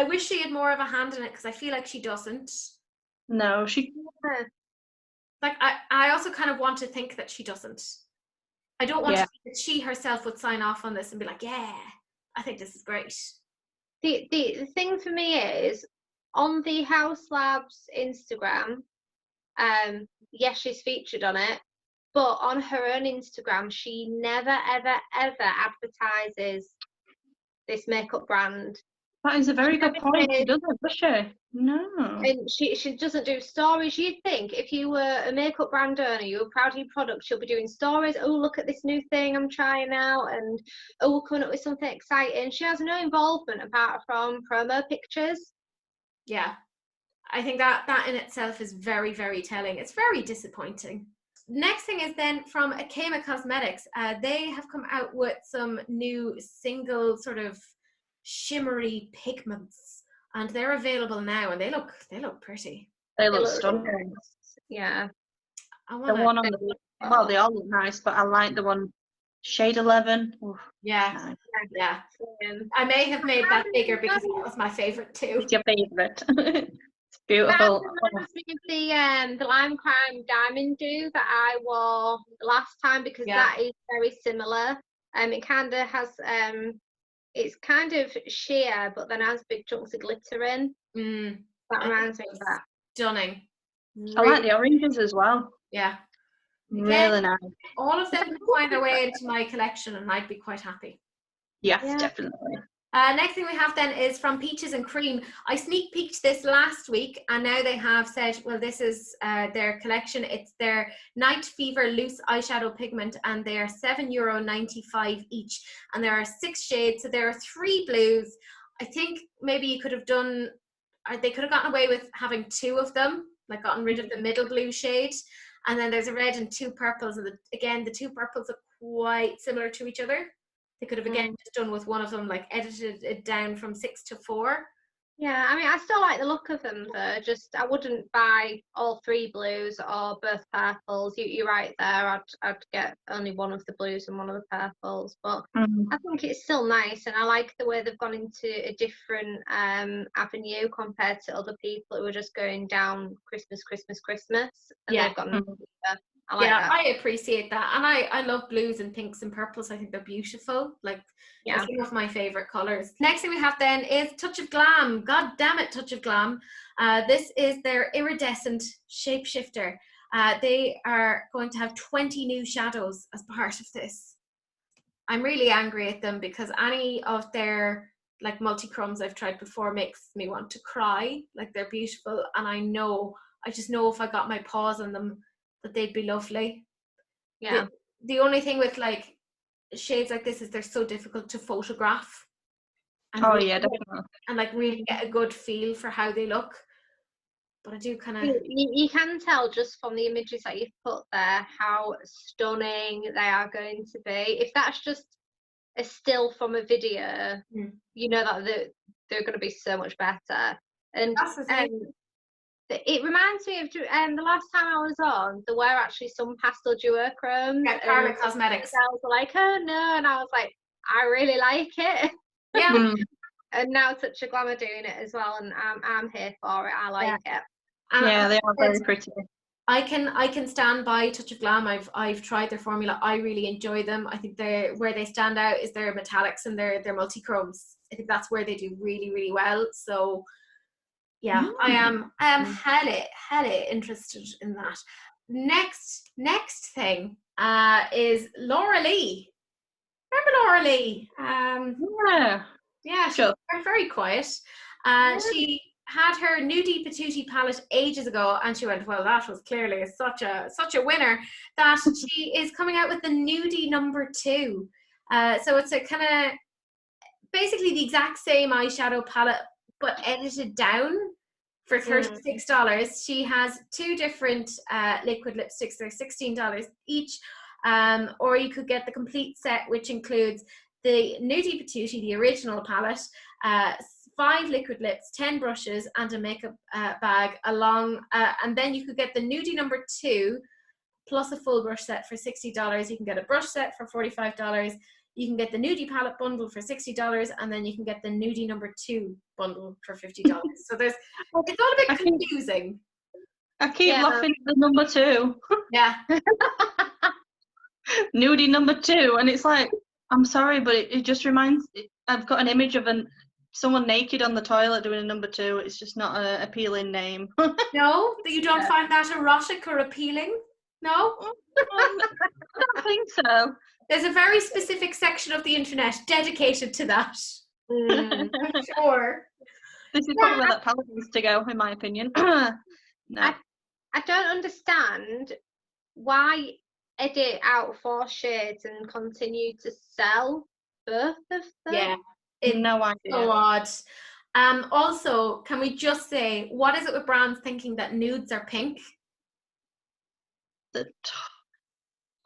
wish she had more of a hand in it because I feel like she doesn't. No, she... Like, I also kind of want to think that she doesn't. I don't want to think that she herself would sign off on this and be like, yeah, I think this is great. The thing for me is, on the House Labs Instagram, yes, she's featured on it, but on her own Instagram, she never, ever, ever advertises this makeup brand. That is a very good point. She doesn't, does she? No. And she doesn't do stories. You'd think if you were a makeup brand owner, you were proud of your product, she'll be doing stories. Oh, look at this new thing I'm trying out, and oh, we're coming up with something exciting. She has no involvement apart from promo pictures. Yeah. I think that in itself is very, very telling. It's very disappointing. Next thing is then from Kkw Cosmetics. They have come out with some new single sort of shimmery pigments, and they're available now, and they look pretty. They look stunning. Yeah. The one on the, well, they all look nice, but I like the one shade 11. Ooh, yeah, nice. yeah. I may have made that bigger because that was my favorite too. It's your favorite. It's beautiful. That reminds me of the Lime Crime Diamond Dew that I wore last time, because that is very similar. It kind of has it's kind of sheer, but then has big chunks of glitter in. That reminds me of that. Stunning. I like the oranges as well. Yeah. Really nice. All of them can find their way into my collection, and I'd be quite happy. Yes, definitely. Next thing we have then is from Peaches and Cream. I sneak peeked this last week, and now they have said, well, this is their collection. It's their Night Fever loose eyeshadow pigment, and they are €7.95 each, and there are 6 shades. So there are 3 blues. I think maybe you could have done, they could have gotten away with having 2 of them, like gotten rid of the middle blue shade, and then there's a red and 2 purples, and again the 2 purples are quite similar to each other. They could have again just done with one of them, like edited it down from 6 to 4. Yeah, I mean, I still like the look of them though. Just I wouldn't buy all 3 blues or both purples. You're right there. I'd get only one of the blues and one of the purples. But I think it's still nice, and I like the way they've gone into a different avenue compared to other people who are just going down Christmas, and they've gone. I like that. I appreciate that, and I love blues and pinks and purples. I think they're beautiful. Like, they're some of my favorite colors. Next thing we have then is Touch of Glam. God damn it, Touch of Glam. This is their iridescent shapeshifter. They are going to have 20 new shadows as part of this. I'm really angry at them because any of their like multi-chromes I've tried before makes me want to cry. Like, they're beautiful, and I just know if I got my paws on them that they'd be lovely. Yeah. The only thing with like shades like this is they're so difficult to photograph. And Definitely. And like really get a good feel for how they look. But I do kind of... You can tell just from the images that you've put there how stunning they are going to be. If that's just a still from a video, you know that they're going to be so much better. And That's the thing. it reminds me of the last time I was on, there were actually some pastel duochromes. Yeah, Kkw Cosmetics. I was like, oh no, and I was like, I really like it. Yeah. And now Touch of Glam are doing it as well, and I'm here for it. I like it. Yeah, they are very pretty. I can stand by Touch of Glam. I've tried their formula. I really enjoy them. I think where they stand out is their metallics and their multi-chromes. I think that's where they do really, really well. So yeah, I am hella interested in that. Next thing is Lorelai. Remember Lorelai? Yeah, she's very quiet. She had her Nudie Patootie palette ages ago, and she went, well, that was clearly such a winner, that she is coming out with the Nudie number 2. So it's a kind of basically the exact same eyeshadow palette, but edited down for $36. She has 2 different liquid lipsticks. They're $16 each. Or you could get the complete set, which includes the Nudie Patootie, the original palette, 5 liquid lips, 10 brushes, and a makeup bag along. And then you could get the Nudie number 2 plus a full brush set for $60. You can get a brush set for $45. You can get the Nudie palette bundle for $60, and then you can get the Nudie number 2 bundle for $50. So it's all a bit confusing. I keep laughing at the number 2. Yeah. Nudie number 2, and it's like, I'm sorry, but it just reminds. I've got an image of someone naked on the toilet doing a number 2. It's just not an appealing name. No, that you don't find that erotic or appealing? No, I don't think so. There's a very specific section of the internet dedicated to that. I'm sure. This is probably where that palette needs to go, in my opinion. No. I don't understand why edit out 4 shades and continue to sell both of them. Yeah, no idea. So odd. Also, can we just say, what is it with brands thinking that nudes are pink?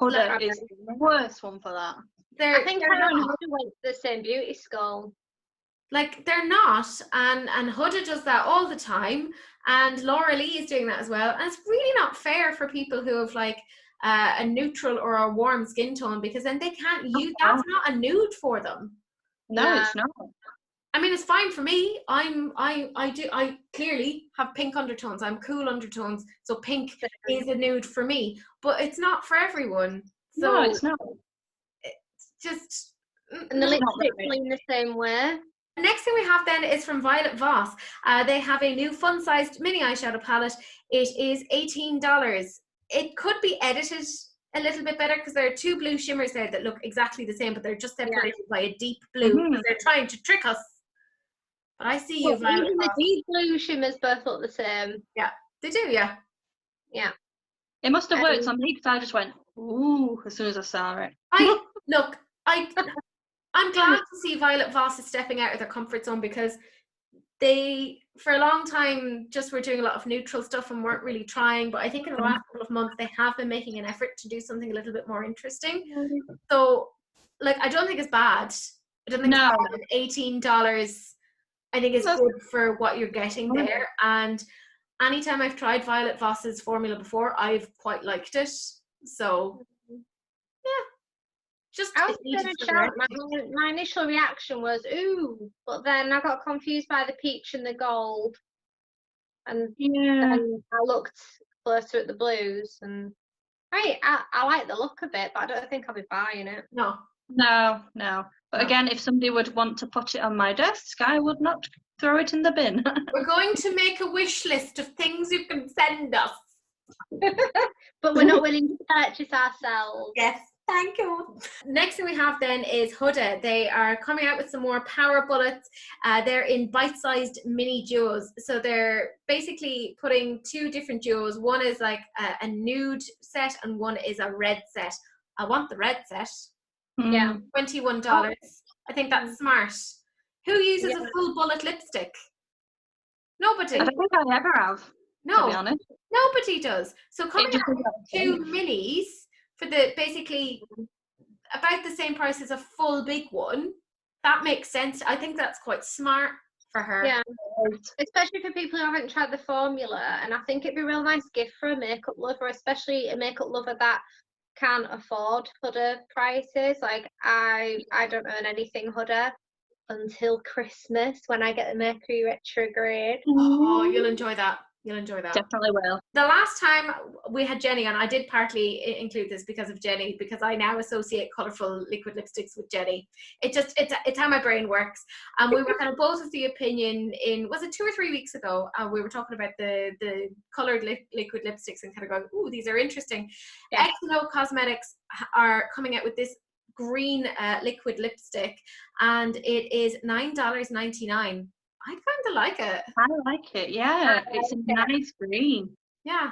Huda is the worst one for that. I think Huda went to the same beauty school. Like, they're not, and Huda does that all the time, and Lorelai is doing that as well, and it's really not fair for people who have like a neutral or a warm skin tone, because then they can't use that's not a nude for them. No, it's not. I mean, it's fine for me. I clearly have pink undertones. I'm cool undertones, so pink is a nude for me. But it's not for everyone. So no, it's not. It's just and the lipstick clean the same way. The next thing we have then is from Violet Voss. They have a new fun-sized mini eyeshadow palette. It is $18. It could be edited a little bit better because there are 2 blue shimmers there that look exactly the same, but they're just separated by a deep blue because they're trying to trick us. But I see you, Violet. Even the deep blue shimmers both look the same. Yeah, they do, yeah. Yeah. It must have worked on me because I just went, ooh, as soon as I saw it. I'm glad to see Violet Voss is stepping out of their comfort zone, because they, for a long time, just were doing a lot of neutral stuff and weren't really trying. But I think in the last couple of months, they have been making an effort to do something a little bit more interesting. So, like, I don't think it's bad. I don't think it's bad. $18, I think it's good for what you're getting there. And anytime I've tried Violet Voss's formula before, I've quite liked it. So, yeah. Just I was going to shout. My initial reaction was ooh, but then I got confused by the peach and the gold, and then I looked closer at the blues, and I like the look of it, but I don't think I'll be buying it. No. But again, if somebody would want to put it on my desk, I would not throw it in the bin. We're going to make a wish list of things you can send us. But we're not willing to purchase ourselves. Yes. Thank you. Next thing we have then is Huda. They are coming out with some more power bullets. They're in bite-sized mini duos. So they're basically putting two different duos. One is like a nude set and one is a red set. I want the red set. Yeah. $21. I think that's smart. Who uses a full bullet lipstick? Nobody. I don't think I ever have, to be No, honest. nobody does. So coming just out goes with out of two minis for the basically about the same price as a full big one, that makes sense. I think that's quite smart for her. Yeah, especially for people who haven't tried the formula, and I think it'd be a real nice gift for a makeup lover, especially a makeup lover that can afford Huda prices. Like I don't earn anything Huda until Christmas when I get the Mercury retrograde. Oh, you'll enjoy that. You'll enjoy that. Definitely will. The last time we had Jenny on, I did partly include this because of Jenny, because I now associate colourful liquid lipsticks with Jenny. It's how my brain works. And we were kind of both of the opinion was it 2 or 3 weeks ago? We were talking about the coloured liquid lipsticks and kind of going, ooh, these are interesting. Yeah. Kkw Cosmetics are coming out with this green liquid lipstick, and it is $9.99. I kind of like it. I like it, yeah. It's a nice green. Yeah.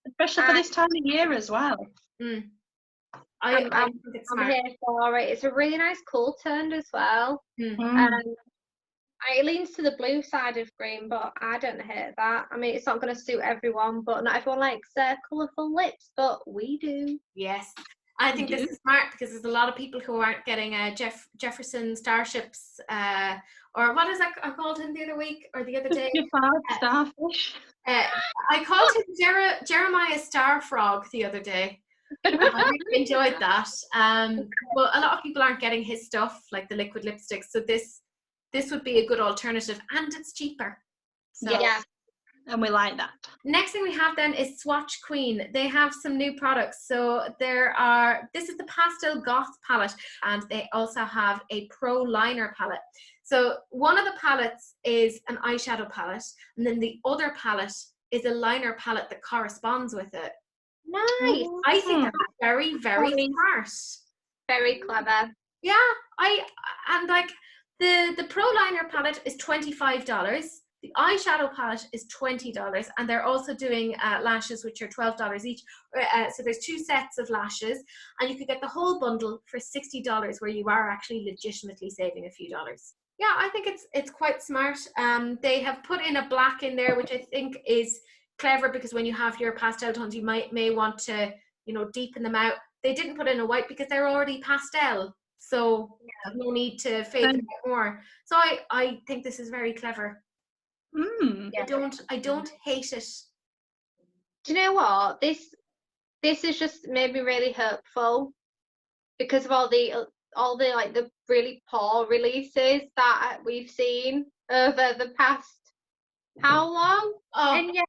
Especially for this time of year as well. I think it's I'm smart. here for it. It's a really nice cool tone as well. It leans to the blue side of green, but I don't hate that. I mean, it's not going to suit everyone, but not everyone likes colourful lips, but we do. Yes. I think this is smart because there's a lot of people who aren't getting Jefferson Starships, or what is that I called him the other week or the other day? Starfish. I called him Jeremiah Starfrog the other day. I really enjoyed that. Well, a lot of people aren't getting his stuff, like the liquid lipsticks, so this would be a good alternative, and it's cheaper. So. Yeah. And we like that. Next thing we have then is Swatch Queen. They have some new products. So this is the Pastel Goth palette, and they also have a Pro Liner palette. So one of the palettes is an eyeshadow palette, and then the other palette is a liner palette that corresponds with it. Nice. I think that's very, very smart. Very clever. Yeah, and like the Pro Liner palette is $25. The eyeshadow palette is $20, and they're also doing lashes, which are $12 each. So there's 2 sets of lashes, and you could get the whole bundle for $60, where you are actually legitimately saving a few dollars. Yeah, I think it's quite smart. They have put in a black in there, which I think is clever, because when you have your pastel tones, you may want to, deepen them out. They didn't put in a white because they're already pastel, so there's no need to fade them out more. So I think this is very clever. I don't hate it. Do you know what? This is just made me really hopeful because of all the like the really poor releases that we've seen over the past how long? And yet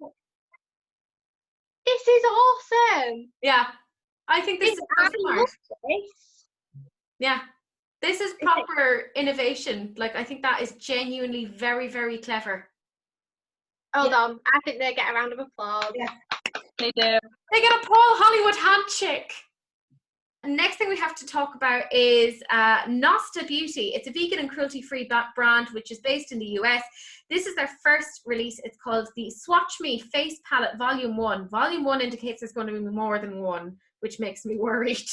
this is awesome. Yeah, I think this is so smart. Yeah, this is proper innovation. Like, I think that is genuinely very, very clever. Hold on, I think they get a round of applause. Yeah, they do. They get a Paul Hollywood handshake. Next thing we have to talk about is Noster Beauty. It's a vegan and cruelty-free brand which is based in the US. This is their first release. It's called the Swatch Me Face Palette Volume 1. Volume 1 indicates there's going to be more than one, which makes me worried.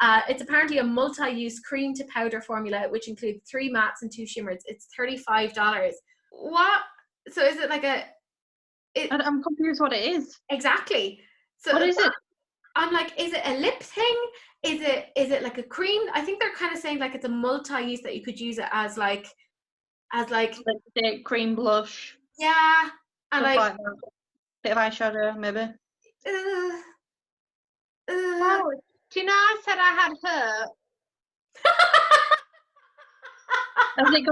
It's apparently a multi-use cream to powder formula, which includes 3 mattes and 2 shimmers. It's $35. What? So is it like I'm confused what it is. Exactly. So what is it? I'm like, is it a lip thing? Is it like a cream? I think they're kind of saying like it's a multi-use, that you could use it as like lipstick, cream blush. Yeah, and like bit of eyeshadow maybe. Wow. Do you know I said I had hurt? Has it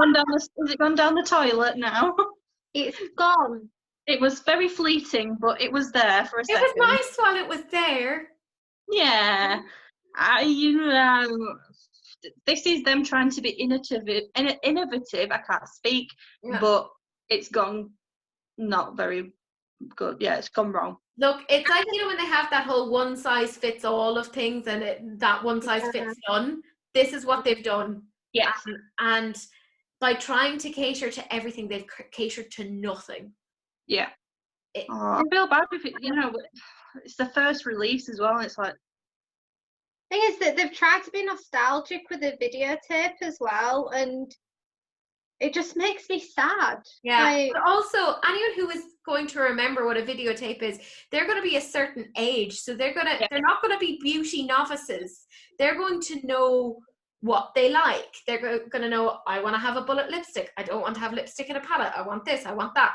gone down the toilet now? It's gone. It was very fleeting, but it was there for a second. It was nice while it was there. Yeah. This is them trying to be innovative. I can't speak, but it's gone not very good. Yeah, it's gone wrong. Look, it's like, you know, when they have that whole one size fits all of things and that one size fits none. This is what they've done. Yes. And by trying to cater to everything, they've catered to nothing. Yeah. I feel bad if it, you know, it's the first release as well. It's like, thing is that they've tried to be nostalgic with the videotape as well, and it just makes me sad. Yeah. Like, but also, anyone who is going to remember what a videotape is, they're going to be a certain age, so they're not going to be beauty novices. They're going to know what they like. They're going to know, I want to have a bullet lipstick. I don't want to have lipstick in a palette. I want this. I want that.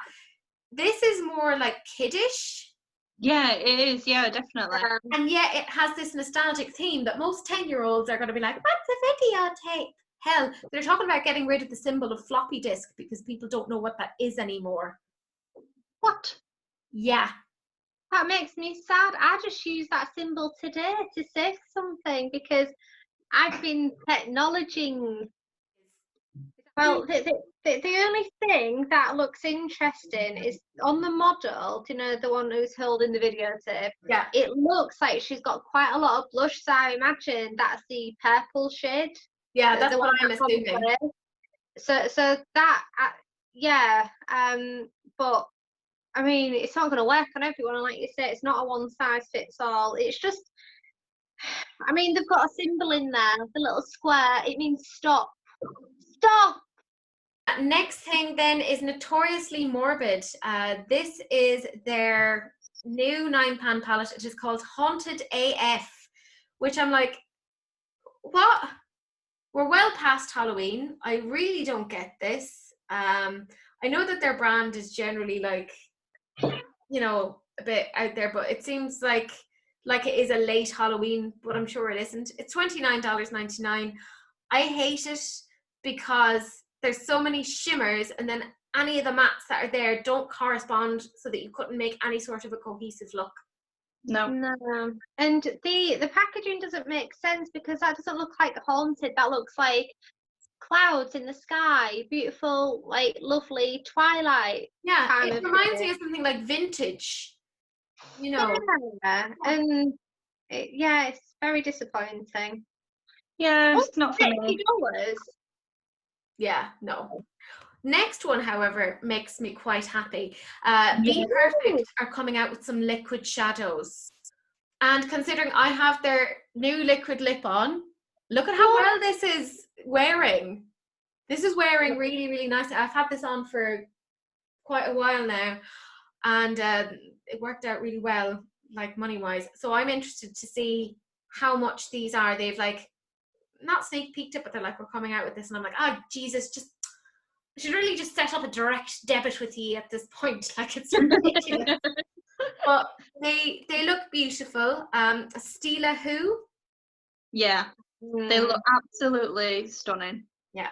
This is more like kiddish. Yeah, it is. Yeah, definitely. And yet it has this nostalgic theme that most 10-year-olds are going to be like, what's a videotape? Hell, they're talking about getting rid of the symbol of floppy disk because people don't know what that is anymore. What? Yeah. that makes me sad. I just used that symbol today to say something because I've been acknowledging. Well, the only thing that looks interesting is on the model, you know, the one who's holding the videotape. Yeah. It looks like she's got quite a lot of blush, so I imagine that's the purple shade. Yeah, that's what I'm assuming. So that, yeah. But I mean, it's not going to work on everyone. And like you say, it's not a one size fits all. It's just, I mean, they've got a symbol in there, the little square. It means stop. Stop. Next thing then is Notoriously Morbid. This is their new 9-pan palette. It is called Haunted AF, which I'm like, what? We're well past Halloween. I really don't get this. I know that their brand is generally like, you know, a bit out there, but it seems like it is a late Halloween, but I'm sure it isn't. It's $29.99. I hate it because there's so many shimmers, and then any of the mattes that are there don't correspond, so that you couldn't make any sort of a cohesive look. No. And the packaging doesn't make sense because that doesn't look like haunted. That looks like clouds in the sky, beautiful, like lovely twilight. Yeah, it reminds me of something like vintage, you know. Yeah, and it's very disappointing. Yeah, it's not for me. $50. Yeah, no. Next one, however, makes me quite happy. Be Perfect are coming out with some liquid shadows. And considering I have their new liquid lip on, look at how well this is wearing. This is wearing really, really nice. I've had this on for quite a while now, and it worked out really well, like money-wise. So I'm interested to see how much these are. They've like not sneak peeked it, but they're like, we're coming out with this, and I'm like, oh Jesus, I should really just set up a direct debit with you at this point. Like, it's ridiculous. But they look beautiful. Stila Who? Yeah, they look absolutely stunning. Yeah,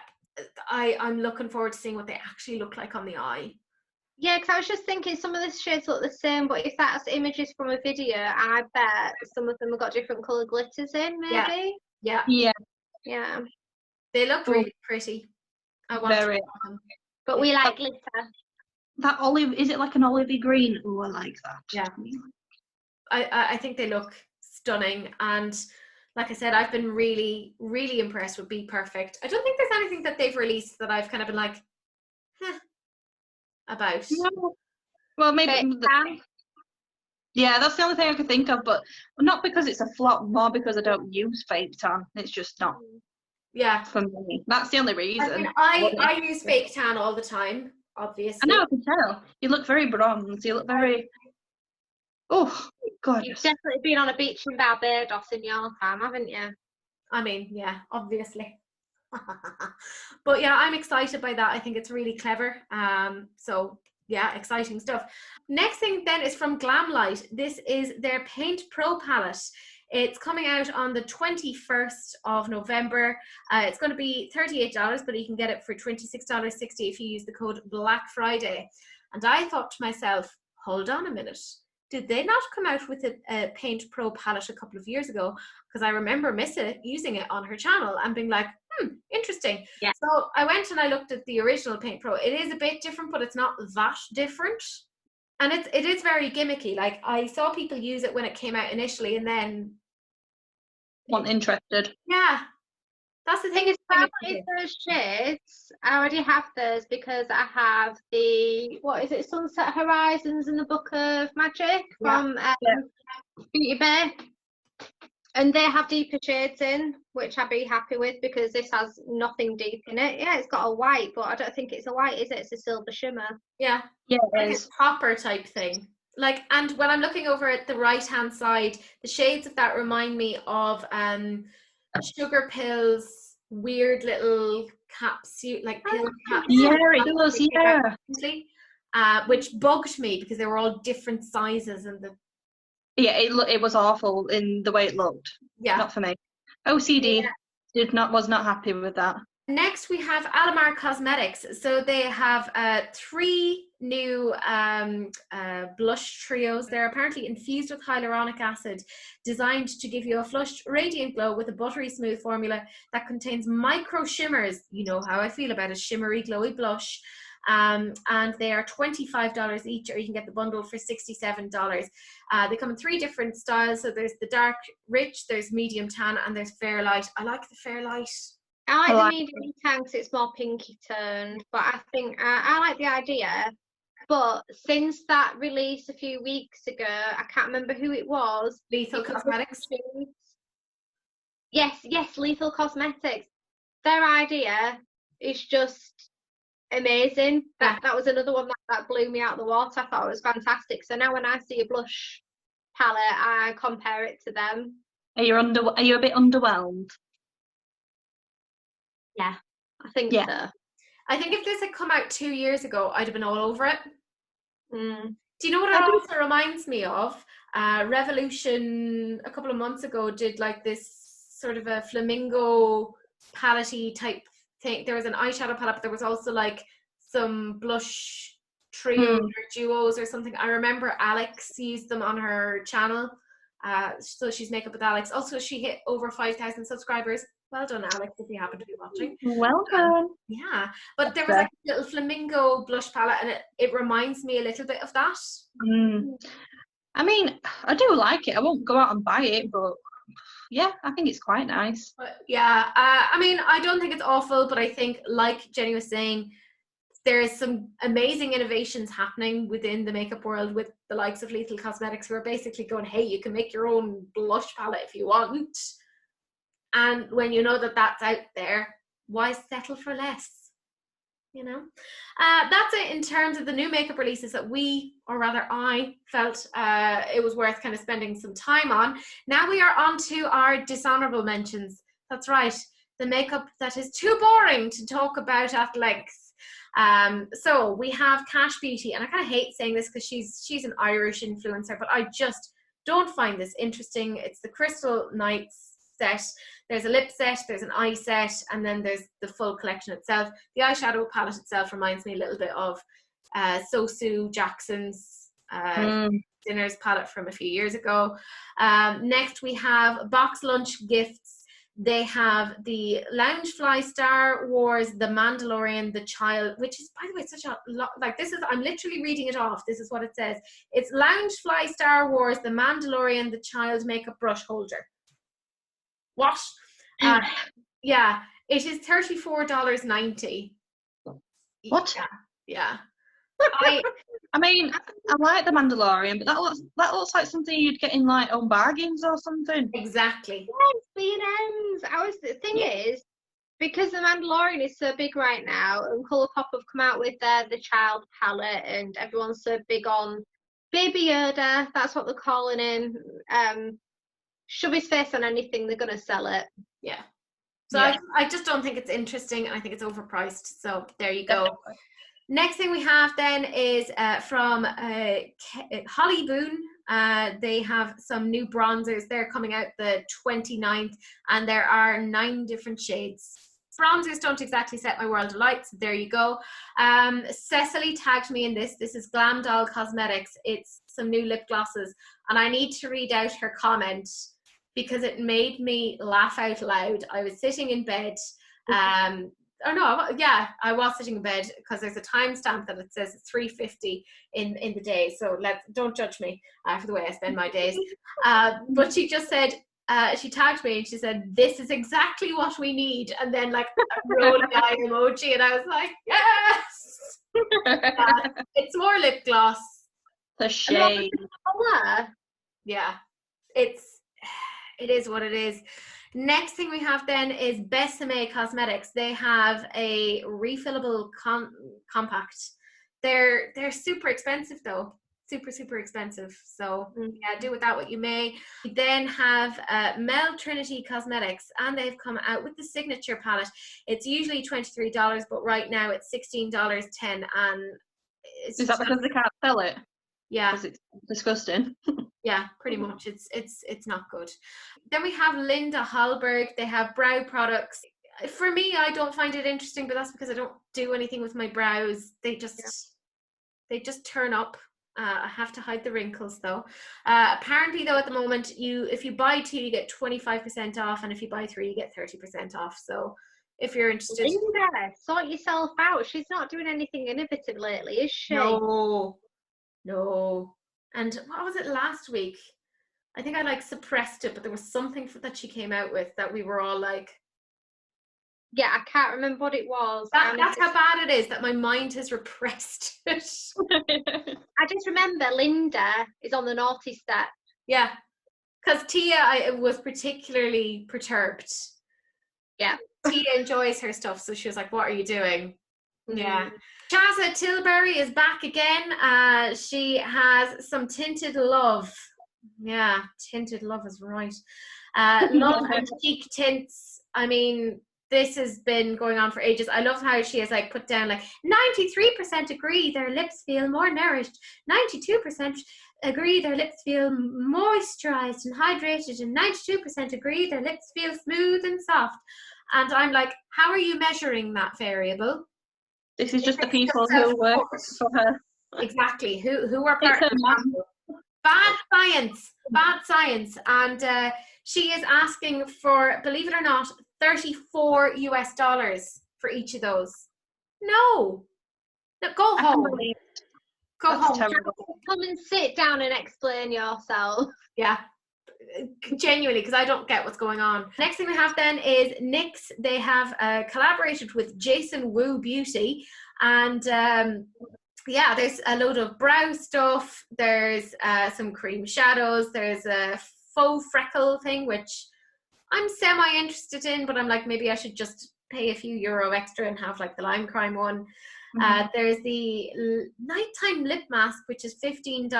I'm looking forward to seeing what they actually look like on the eye. Yeah, because I was just thinking some of the shades look the same, but if that's images from a video, I bet some of them have got different colour glitters in, maybe. Yeah. They look really pretty. I want to them. But we like glitter. That olive, is it like an olivey green? Oh, I like that. Yeah. I think they look stunning, and like I said, I've been really, really impressed with Be Perfect. I don't think there's anything that they've released that I've kind of been like, about. No. Well, maybe. Yeah, that's the only thing I could think of, but not because it's a flop, more because I don't use fake tan. It's just not. Yeah. For me. That's the only reason. I use fake tan all the time, obviously. I know, I can tell. You look very bronze. You look very... Oh, God. You've definitely been on a beach in Barbados in your time, haven't you? I mean, yeah, obviously. But yeah, I'm excited by that. I think it's really clever. So yeah, exciting stuff. Next thing then is from Glamlight. This is their Paint Pro palette. It's coming out on the 21st of November. It's going to be $38, but you can get it for $26.60 if you use the code Black Friday. And I thought to myself, hold on a minute. Did they not come out with a Paint Pro palette a couple of years ago? Because I remember Missa using it on her channel and being like, interesting. Yeah. So I went and I looked at the original Paint Pro. It is a bit different, but it's not that different. And it is very gimmicky. Like, I saw people use it when it came out initially, and then Wasn't interested. yeah, that's the thing. Is those shades, I already have those because I have the, what is it, Sunset Horizons in the Book of Magic from Beauty Bay. And they have deeper shades in, which I'd be happy with because this has nothing deep in it. Yeah, it's got a white, but I don't think it's a white, is it? It's a silver shimmer. Yeah. Yeah, like a copper type thing. Like, and when I'm looking over at the right hand side, the shades of that remind me of Sugar Pill's weird little capsule, like pill capsule. Yeah, it does. Yeah. Which bugged me because they were all different sizes, and it was awful in the way it looked. Yeah, not for me. OCD was not happy with that. Next, we have Alamar Cosmetics. So they have 3 new blush trios. They're apparently infused with hyaluronic acid, designed to give you a flushed, radiant glow with a buttery smooth formula that contains micro shimmers. You know how I feel about a shimmery, glowy blush. And they are $25 each, or you can get the bundle for $67. They come in 3 different styles. So there's the dark rich, there's medium tan, and there's fair light. I like the fair light. I like the medium tan because it's more pinky toned, but I think I like the idea. But since that release a few weeks ago, I can't remember who it was. Lethal Cosmetics. Yes, Lethal Cosmetics. Their idea is just amazing. That was another one that blew me out of the water. I thought it was fantastic. So now when I see a blush palette, I compare it to them. Are you a bit underwhelmed? Yeah, I think so. I think if this had come out 2 years ago, I'd have been all over it. Mm. Do you know what it also reminds me of? Revolution a couple of months ago did like this sort of a flamingo palette-y type thing. There was an eyeshadow palette, but there was also like some blush trios or duos or something. I remember Alex used them on her channel. So she's Makeup with Alex. Also, she hit over 5,000 subscribers. Well done, Alex, if you happen to be watching. Well done. Yeah, but there was like a little flamingo blush palette, and it reminds me a little bit of that. I mean, I do like it. I won't go out and buy it, but yeah, I think it's quite nice. But yeah, I mean, I don't think it's awful, but I think, like Jenny was saying, there's some amazing innovations happening within the makeup world with the likes of Lethal Cosmetics, who are basically going, hey, you can make your own blush palette if you want. And when you know that that's out there, why settle for less? You know? That's it in terms of the new makeup releases that I felt it was worth kind of spending some time on. Now we are on to our dishonorable mentions. That's right. The makeup that is too boring to talk about at length. So we have Cash Beauty, and I kind of hate saying this because she's an Irish influencer, but I just don't find this interesting. It's the Crystal Nights set. There's a lip set, there's an eye set, and then there's the full collection itself. The eyeshadow palette itself reminds me a little bit of Sosu Jackson's Dinner's palette from a few years ago. Next we have Box Lunch Gifts. They have the Loungefly Star Wars, The Mandalorian, The Child, which is, by the way, such a lot, like this is, I'm literally reading it off. This is what it says. It's Loungefly Star Wars, The Mandalorian, The Child Makeup Brush Holder. What? Yeah, it is $34.90. What? Yeah. I mean, I like The Mandalorian, but that looks like something you'd get in like on bargains or something. Exactly. Yes, B&M's. The thing is, because The Mandalorian is so big right now, and Colourpop have come out with the child palette, and everyone's so big on Baby Yoda. That's what they're calling him. Shove his face on anything, they're gonna sell it. Yeah. So yeah. I just don't think it's interesting, and I think it's overpriced. So there you go. Definitely. Next thing we have then is from Holly Boone. They have some new bronzers. They're coming out the 29th, and there are 9 different shades. Bronzers don't exactly set my world alight, so there you go. Cecily tagged me in this. This is Glam Doll Cosmetics. It's some new lip glosses, and I need to read out her comment because it made me laugh out loud. I was sitting in bed Oh no, I was sitting in bed because there's a timestamp that it says it's 3:50 in the day. So don't judge me for the way I spend my days. But she just said, she tagged me and she said, "This is exactly what we need." And then like a rolling eye emoji, and I was like, yes. It's more lip gloss. The shade. Yeah, it is what it is. Next thing we have then is Besame Cosmetics. They have a refillable compact. They're super expensive though. Super expensive. So yeah, do with that what you may. We then have Mel Trinity Cosmetics, and they've come out with the signature palette. It's usually $23, but right now it's $16.10, and is that because they can't sell it? Yeah, because it's disgusting. Yeah, pretty much. It's not good. Then we have Linda Hallberg. They have brow products. For me, I don't find it interesting, but that's because I don't do anything with my brows. They just turn up. I have to hide the wrinkles though. Apparently though, at the moment, if you buy 2, you get 25% off, and if you buy 3, you get 30% off. So if you're interested, Linda, sort yourself out. She's not doing anything innovative lately, is she? No. And what was it last week? I think I like suppressed it, but there was something that she came out with that we were all like, yeah, I can't remember what it was. That's how bad it is that my mind has repressed it. I just remember Linda is on the naughty step. Yeah, because Tia was particularly perturbed. Yeah. Tia enjoys her stuff, so she was like, what are you doing? Yeah. Chaza Tilbury is back again. She has some Tinted Love. Yeah, Tinted Love is right. Love and Cheek tints. I mean, this has been going on for ages. I love how she has like put down like 93% agree their lips feel more nourished. 92% agree their lips feel moisturized and hydrated, and 92% agree their lips feel smooth and soft. And I'm like, how are you measuring that variable? This is just the people who work for her. Exactly. Who are part of the bad science. And she is asking for, believe it or not, $34 for each of those. No, go home. Go home. Come and sit down and explain yourself. Yeah. Genuinely, because I don't get what's going on. Next thing we have then is NYX. They have collaborated with Jason Wu Beauty, and yeah, there's a load of brow stuff. There's some cream shadows. There's a faux freckle thing, which I'm semi interested in, but I'm like, maybe I should just pay a few euro extra and have like the lime crime one. There's the nighttime lip mask, which is $15.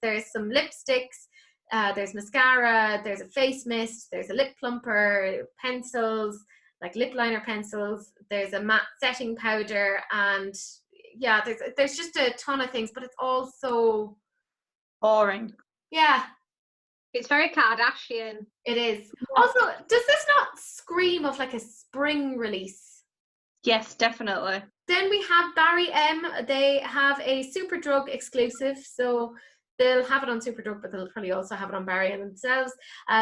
There's some lipsticks. There's mascara, there's a face mist, there's a lip plumper, pencils, like lip liner pencils, there's a matte setting powder, and yeah, there's just a ton of things, but it's all so boring. Yeah. It's very Kardashian. It is. Also, does this not scream of like a spring release? Yes, definitely. Then we have Barry M. They have a Superdrug exclusive, so they'll have it on Superdrug, but they'll probably also have it on Barry and themselves.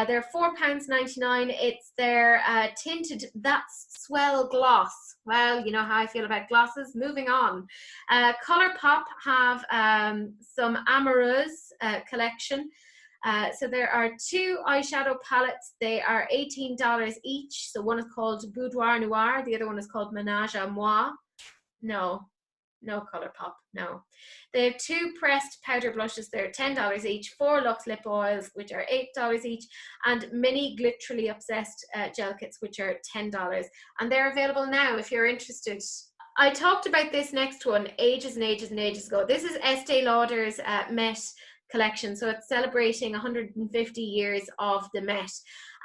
They're £4.99. It's their tinted That's Swell gloss. Well, you know how I feel about glosses. Moving on. Colourpop have some Amoureuse collection. So there are 2 eyeshadow palettes. They are $18 each. So one is called Boudoir Noir. The other one is called Ménage à Moi. No Colourpop, no. They have 2 pressed powder blushes. They're $10 each. 4 Luxe lip oils, which are $8 each, and mini glitterily obsessed gel kits, which are $10. And they're available now if you're interested. I talked about this next one ages and ages and ages ago. This is Estee Lauder's Met collection. So it's celebrating 150 years of the Met.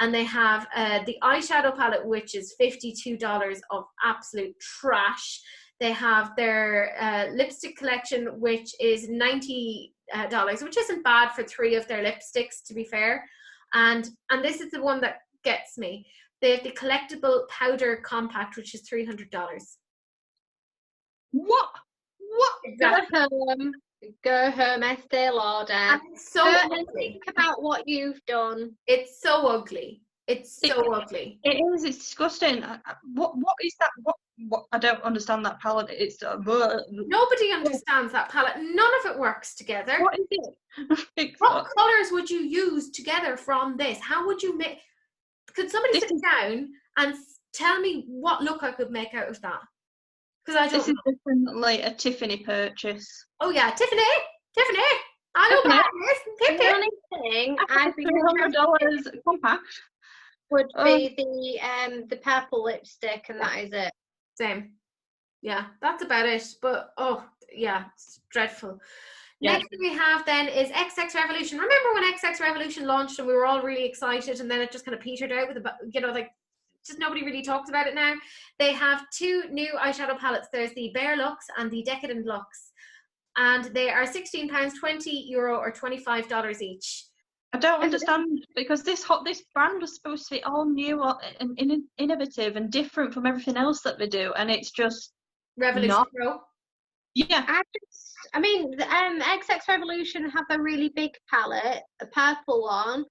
And they have the eyeshadow palette, which is $52 of absolute trash. They have their lipstick collection, which is $90, which isn't bad for 3 of their lipsticks, to be fair. And this is the one that gets me. They have the collectible powder compact, which is $300. What? Exactly. Go home, Estee Lauder. So ugly. Think about what you've done. It's so ugly. It's so ugly. It is. It's disgusting. What is that? I don't understand that palette. It's Nobody understands that palette. None of it works together. what is it? What colours would you use together from this? How would you make? Could somebody sit down and tell me what look I could make out of that? Because I don't. This is definitely a Tiffany purchase. Oh yeah, Tiffany. I know Tiffany. that. The only thing I'd be $300 compact would be the purple lipstick, and that is it. Same. Yeah, that's about it. But oh yeah, it's dreadful. Yeah. Next thing we have then is XX Revolution. Remember when XX Revolution launched and we were all really excited, and then it just kind of petered out with like just nobody really talks about it now. They have 2 new eyeshadow palettes. There's the Bare Luxe and the Decadent Luxe, and they are £16, €20 or $25 each. I don't understand, because this brand was supposed to be all new and innovative and different from everything else that they do, and it's just Revolution Pro. Yeah. I mean, the XX Revolution have a really big palette, a purple one.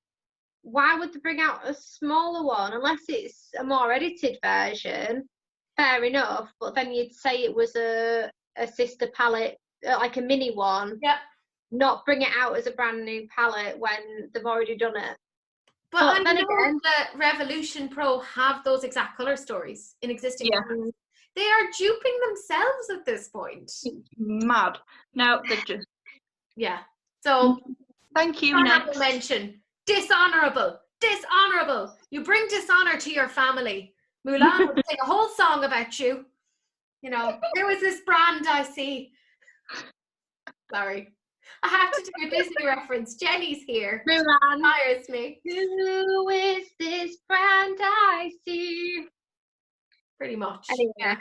Why would they bring out a smaller one unless it's a more edited version? Fair enough, but then you'd say it was a sister palette, like a mini one. Yeah. Not bring it out as a brand new palette when they've already done it. But I know again, that Revolution Pro have those exact colour stories in existing brands. They are duping themselves at this point. Mad. No, they're just... Yeah. So, thank you. Honourable mention. Dishonourable. You bring dishonour to your family. Mulan would sing a whole song about you. You know, there was this brand I see. Sorry. I have to do a Disney reference. Jenny's here. Mulan. Fires me. Who is this brand I see? Pretty much. Anyway.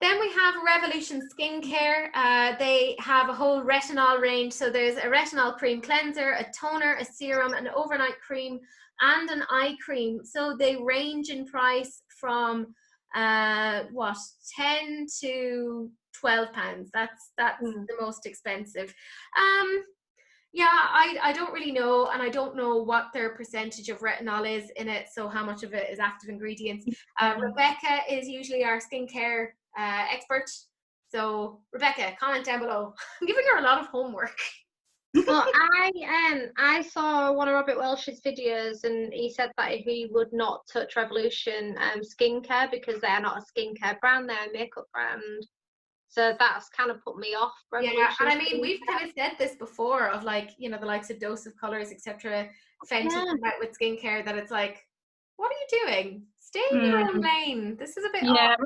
Then we have Revolution Skincare. They have a whole retinol range. So there's a retinol cream cleanser, a toner, a serum, an overnight cream, and an eye cream. So they range in price from 10 to £12. That's the most expensive. Yeah, I don't really know, and I don't know what their percentage of retinol is in it, so how much of it is active ingredients. Rebecca is usually our skincare expert, so Rebecca, comment down below. I'm giving her a lot of homework. Well, I saw one of Robert Welsh's videos, and he said that he would not touch Revolution skincare because they are not a skincare brand, they're a makeup brand. So that's kind of put me off. Yeah, and I mean, we've kind of said this before of like, you know, the likes of Dose of Colours, etc. Fenton out with skincare, that it's like, what are you doing? Stay in your own lane. This is a bit off.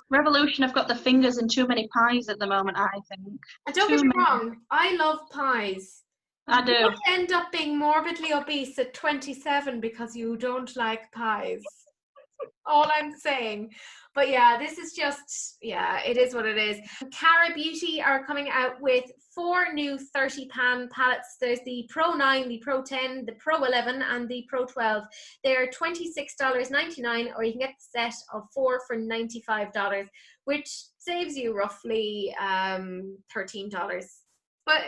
Revolution have got the fingers in too many pies at the moment, I think. And don't get me wrong, I love pies. I do. You end up being morbidly obese at 27 because you don't like pies. All I'm saying. But yeah, this is just, it is what it is. Kkw Beauty are coming out with 4 new 30 pan palettes. There's the Pro 9, the Pro 10, the Pro 11, and the Pro 12. They're $26.99, or you can get the set of 4 for $95, which saves you roughly $13. But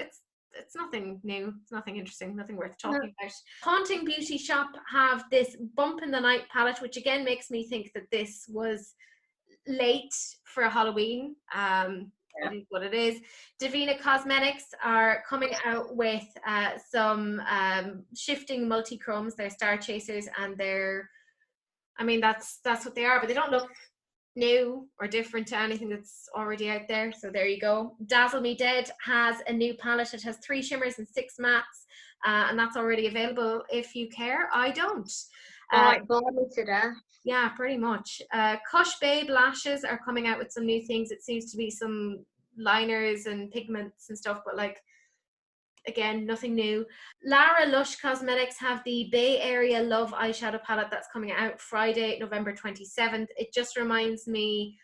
it's nothing new, it's nothing interesting, nothing worth talking about. Haunting Beauty Shop have this Bump in the Night palette, which again makes me think that this was late for Halloween. It is what it is. Davina Cosmetics are coming out with some shifting multi-chromes. They're Star Chasers, and that's what they are, but they don't look new or different to anything that's already out there. So there you go. Dazzle Me Dead has a new palette. It has 3 shimmers and 6 mattes, and that's already available if you care. I don't. Yeah, pretty much. Kush Babe Lashes are coming out with some new things. It seems to be some liners and pigments and stuff, but like, again, nothing new. Lara Lush Cosmetics have the Bay Area Love eyeshadow palette that's coming out Friday, November 27th. It just reminds me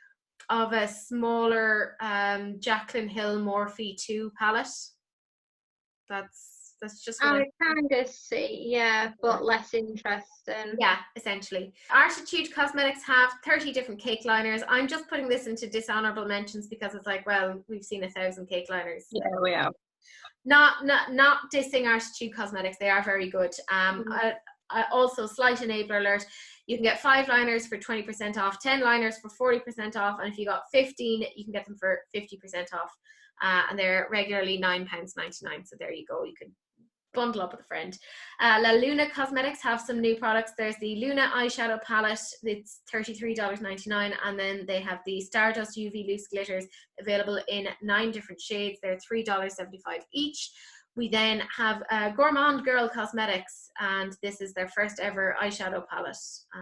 of a smaller Jaclyn Hill Morphe 2 palette. That's just what I kind of see, but less interesting. Yeah, essentially. Artitude Cosmetics have 30 different cake liners. I'm just putting this into dishonorable mentions because it's like, well, we've seen 1,000 cake liners. Yeah, we have. Not dissing Artitude Cosmetics. They are very good. also, slight enabler alert, you can get 5 liners for 20% off, 10 liners for 40% off, and if you got 15, you can get them for 50% off. And they're regularly £9.99. So there you go. You can bundle up with a friend. La Luna Cosmetics have some new products. There's the Luna Eyeshadow Palette. It's $33.99. And then they have the Stardust UV Loose Glitters available in 9 different shades. They're $3.75 each. We then have Gourmand Girl Cosmetics, and this is their first ever eyeshadow palette,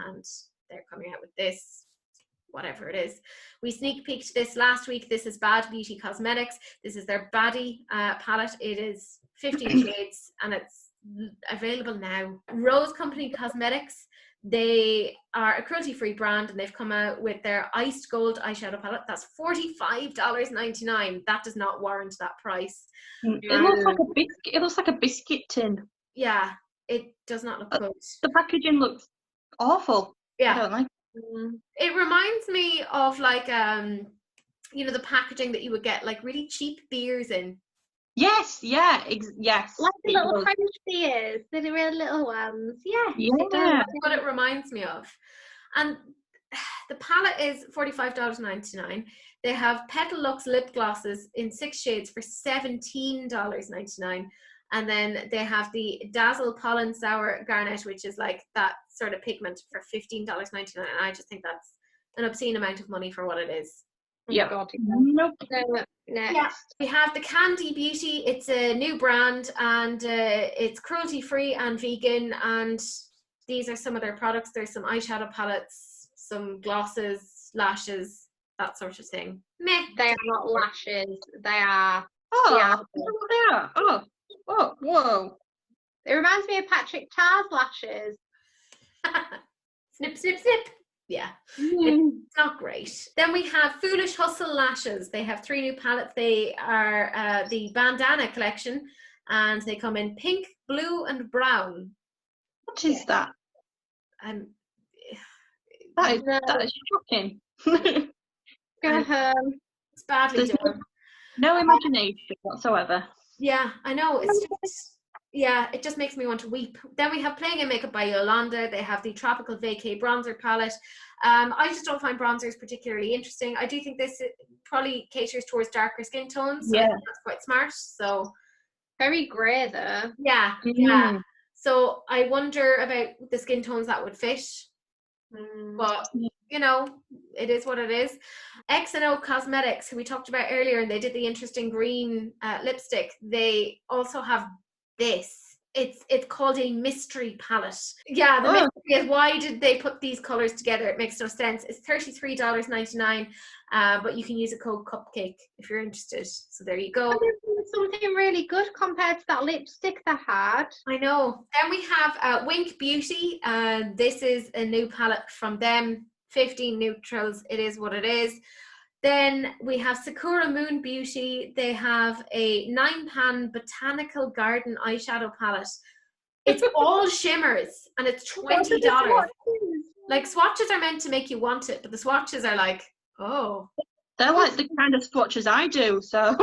and they're coming out with this, whatever it is. We sneak peeked this last week. This is Bad Beauty Cosmetics. This is their Baddie palette. It is 15 shades, and it's available now. Rose Company Cosmetics, they are a cruelty-free brand, and they've come out with their Iced Gold eyeshadow palette. That's $45.99. That does not warrant that price. It looks like a biscuit. It looks like a biscuit tin. Yeah, it does not look good. The packaging looks awful. Yeah, I don't like it. It reminds me of like you know, the packaging that you would get like really cheap beers in. Yes, yeah, yes. Like the little French beers, the really little ones. Yes, yeah, that's what it reminds me of. And the palette is $45.99. They have Petal Luxe lip glosses in 6 shades for $17.99. And then they have the Dazzle Pollen Sour Garnet, which is like that sort of pigment, for $15.99. And I just think that's an obscene amount of money for what it is. Yeah. God, Nope. Next. Yeah, we have the Candy Beauty. It's a new brand, and it's cruelty-free and vegan. And these are some of their products. There's some eyeshadow palettes, some glosses, lashes, that sort of thing. Meh. They are not lashes. They are. Oh, Yeah. they are. Oh, whoa. It reminds me of Patrick Tar's lashes. Snip, snip, snip. Yeah, it's not great. Then we have Foolish Hustle Lashes. They have 3 new palettes. They are the Bandana collection, and they come in pink, blue, and brown. What is that? That is shocking. It's badly done. No imagination whatsoever. Yeah, I know. It's just, yeah, it just makes me want to weep. Then we have Playing in Makeup by Yolanda. They have the Tropical Vacay Bronzer palette. I just don't find bronzers particularly interesting. I do think this probably caters towards darker skin tones. So yeah, that's quite smart. So very grey though. Yeah, yeah. So I wonder about the skin tones that would fit. But you know, it is what it is. X&O Cosmetics, who we talked about earlier, and they did the interesting green lipstick. They also have this. It's called a mystery palette. Yeah, the mystery is, why did they put these colors together? It makes no sense. It's $33.99, but you can use a code Cupcake if you're interested. So there you go. Something really good compared to that lipstick they had. I know. Then we have Wink Beauty. This is a new palette from them. 15 neutrals. It is what it is. Then we have Sakura Moon Beauty. They have a 9-pan botanical garden eyeshadow palette. It's all shimmers, and it's $20. Like, swatches are meant to make you want it, but the swatches are like, oh. They're like the kind of swatches I do, so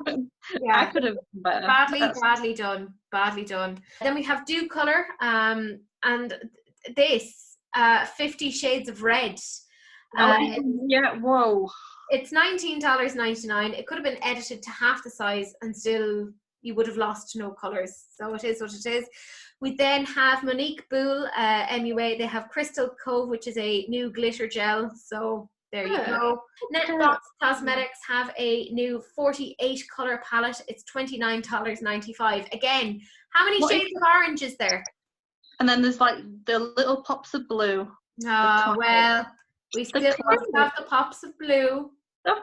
yeah. I could have better. Badly done. Then we have Dew Color, and this 50 Shades of Red. Yeah, whoa. It's $19.99. It could have been edited to half the size, and still you would have lost no colours. So it is what it is. We then have Monique Boule, MUA. They have Crystal Cove, which is a new glitter gel. So there you go. Netbox Cosmetics have a new 48 colour palette. It's $29.95. Again, how many shades of orange is there? And then there's like the little pops of blue. Oh, well, we still have the pops of blue.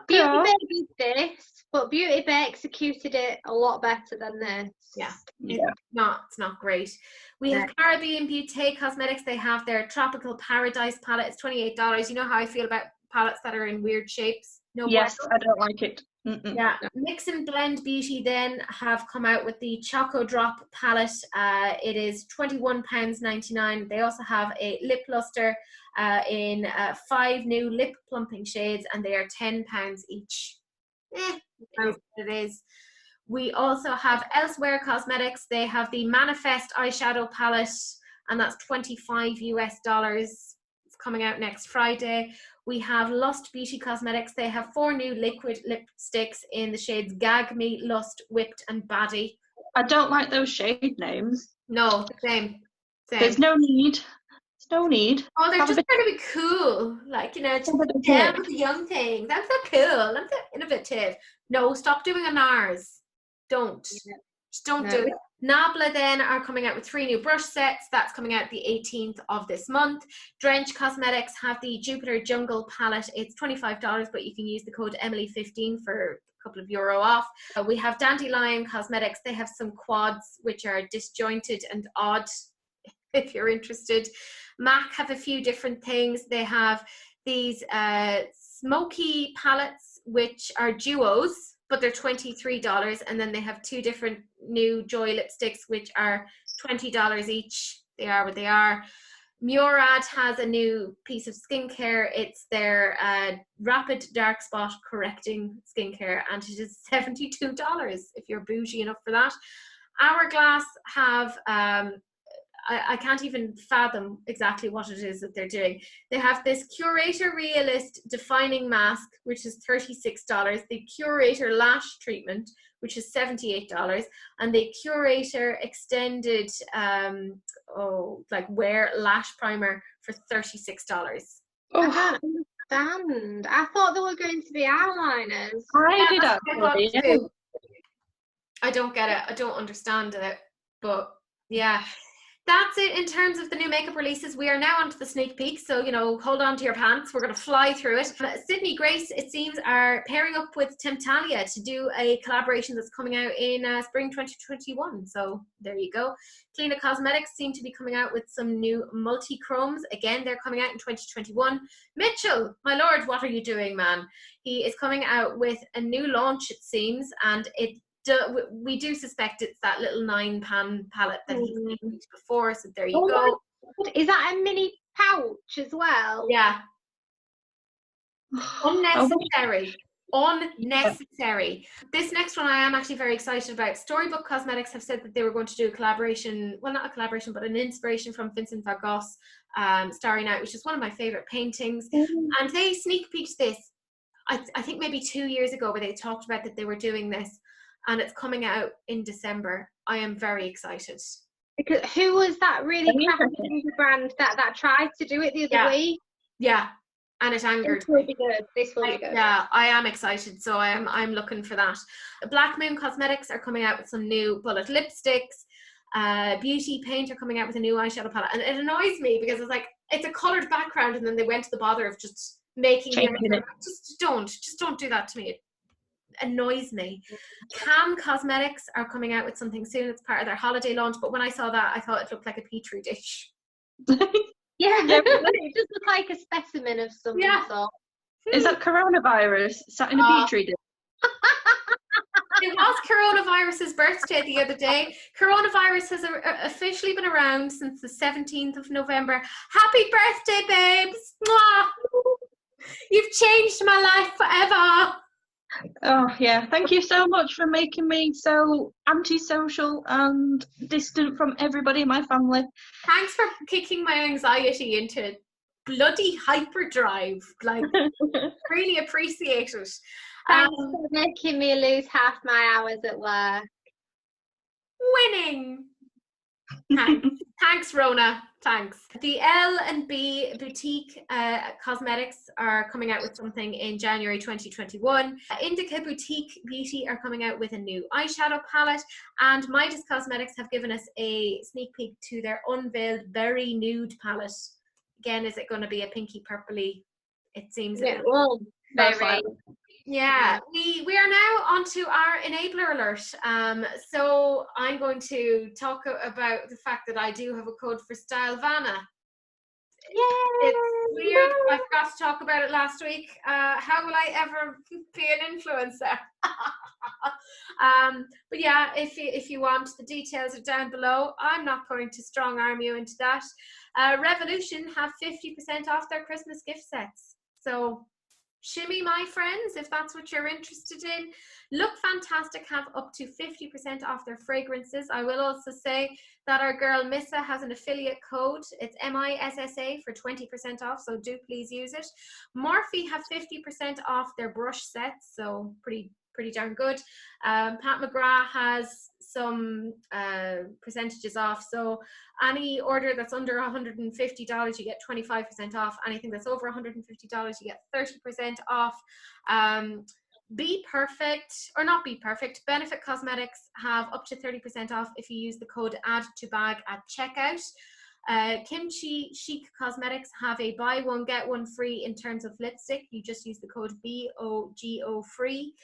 Beauty Bay did this, but Beauty Bay executed it a lot better than this. Yeah. It's not great. We have Caribbean Beauty Cosmetics. They have their Tropical Paradise palette. It's $28. You know how I feel about palettes that are in weird shapes? No. Yes, I don't like it. Yeah. Mix and Blend Beauty then have come out with the Choco Drop palette. It is £21.99. They also have a lip luster in 5 new lip plumping shades, and they are £10 each. It is what it is. We also have Elsewhere Cosmetics. They have the Manifest eyeshadow palette, and that's $25. It's coming out next Friday. We have Lust Beauty Cosmetics. They have 4 new liquid lipsticks in the shades Gag Me, Lust, Whipped, and Baddie. I don't like those shade names. No, same. There's no need. There's no need. Oh, they're just trying to be cool. Like, you know, just down with the young things. I'm so cool. I'm so innovative. No, stop doing an ours. Don't. Yeah. Just don't do it. Nabla then are coming out with 3 new brush sets. That's coming out the 18th of this month. Drench Cosmetics have the Jupiter Jungle palette. It's $25, but you can use the code Emily15 for a couple of euro off. We have Dandelion Cosmetics. They have some quads which are disjointed and odd, if you're interested. MAC have a few different things. They have these smoky palettes which are duos, but they're $23, and then they have 2 different new Joy lipsticks which are $20 each. They are what they are. Murad has a new piece of skincare. It's their rapid dark spot correcting skincare, and it is $72 if you're bougie enough for that. Hourglass have I can't even fathom exactly what it is that they're doing. They have this Curator Realist Defining Mask, which is $36, the Curator Lash Treatment, which is $78, and the Curator Extended Wear Lash Primer for $36. I don't understand. I thought they were going to be eyeliners. I don't get it. I don't understand it. But yeah. That's it in terms of the new makeup releases. We are now onto the sneak peek, so, you know, hold on to your pants. We're going to fly through it. Sydney Grace, it seems, are pairing up with Temptalia to do a collaboration that's coming out in spring 2021. So there you go. Kkw Cosmetics seem to be coming out with some new multi-chromes. Again, they're coming out in 2021. Mitchell, my lord, what are you doing, man? He is coming out with a new launch, it seems, and we do suspect it's that little 9-pan palette that he's used before, so there you go. Is that a mini pouch as well? Yeah. Unnecessary. Unnecessary. This next one I am actually very excited about. Storybook Cosmetics have said that they were going to do a collaboration, well, not a collaboration, but an inspiration from Vincent van Gogh's Starry Night, which is one of my favorite paintings. And they sneak peeked this, I think maybe 2 years ago, where they talked about that they were doing this. And it's coming out in December. I am very excited. Because who was that really crappy brand that tried to do it the other week? Yeah, and it angered. This will be good. This will be good. Yeah, I am excited, so I'm looking for that. Black Moon Cosmetics are coming out with some new bullet lipsticks. Beauty Paint are coming out with a new eyeshadow palette, and it annoys me because it's like it's a coloured background, and then they went to the bother of just making it. Just don't do that to me. Annoys me. Cam Cosmetics are coming out with something soon. It's part of their holiday launch, but when I saw that, I thought it looked like a petri dish. Yeah, it just looked like a specimen of some sort. Is that coronavirus sat in a petri dish? It was coronavirus's birthday the other day. Coronavirus has officially been around since the 17th of November. Happy birthday, babes! Mwah! You've changed my life forever. Oh yeah, thank you so much for making me so antisocial and distant from everybody in my family. Thanks for kicking my anxiety into bloody hyperdrive. Like, really appreciate it. Thanks for making me lose half my hours at work. Winning. Thanks, Rona. Thanks. The L&B Boutique Cosmetics are coming out with something in January 2021. Indica Boutique Beauty are coming out with a new eyeshadow palette. And Midas Cosmetics have given us a sneak peek to their unveiled Berry Nude palette. Again, is it going to be a pinky purpley? It seems. Yeah, well, very. Yeah, we are now onto our enabler alert. So I'm going to talk about the fact that I do have a code for Stylevana. Yay! It's weird. I forgot to talk about it last week. How will I ever be an influencer? But yeah, if you want, the details are down below. I'm not going to strong arm you into that. Revolution have 50% off their Christmas gift sets. So shimmy, my friends, if that's what you're interested in. Look Fantastic have up to 50% off their fragrances. I will also say that our girl Missa has an affiliate code. It's MISSA for 20% off, so do please use it. Morphe have 50% off their brush sets, so pretty darn good. Pat Mcgrath has some percentages off, so any order that's under $150 you get 25% off. Anything that's over $150 you get 30% off. Be Perfect, or not Be Perfect, Benefit Cosmetics have up to 30% off if you use the code add to bag at checkout. Kimchi Chic Cosmetics have a buy one get one free in terms of lipstick. You just use the code BOGO free.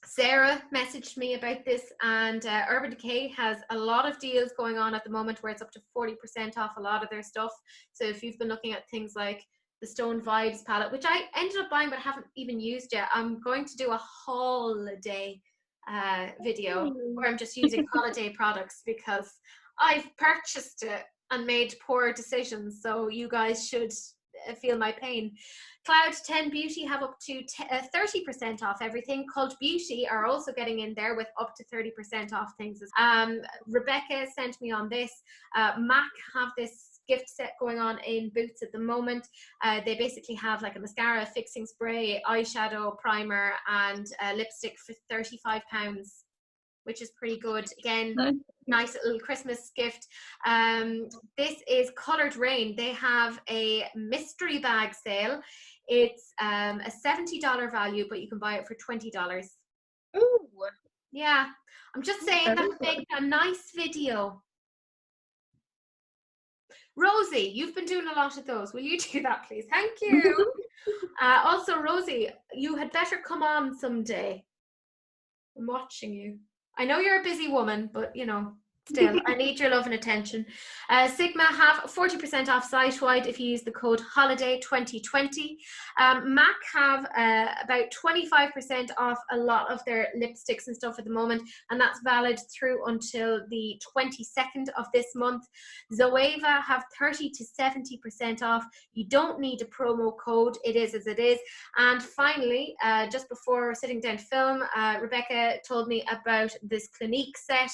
Sarah messaged me about this, and Urban Decay has a lot of deals going on at the moment where it's up to 40% off a lot of their stuff. So if you've been looking at things like the Stone Vibes palette, which I ended up buying but haven't even used yet, I'm going to do a holiday video where I'm just using holiday products because I've purchased it and made poor decisions, so you guys should feel my pain. Cloud 10 Beauty have up to 30% off everything. Cult Beauty are also getting in there with up to 30% off things. Rebecca sent me on this. MAC have this gift set going on in Boots at the moment. They basically have like a mascara, fixing spray, eyeshadow, primer, and lipstick for £35, which is pretty good. Again, nice little Christmas gift. This is Coloured Rain. They have a mystery bag sale. It's a $70 value, but you can buy it for $20. Ooh. Yeah, I'm just saying that to make a nice video. Rosie, you've been doing a lot of those. Will you do that, please? Thank you. Also, Rosie, you had better come on someday. I'm watching you. I know you're a busy woman, but you know, still, I need your love and attention. Sigma have 40% off site-wide if you use the code HOLIDAY2020. MAC have about 25% off a lot of their lipsticks and stuff at the moment, and that's valid through until the 22nd of this month. Zoeva have 30 to 70% off. You don't need a promo code. It is as it is. And finally, just before sitting down to film, Rebecca told me about this Clinique set.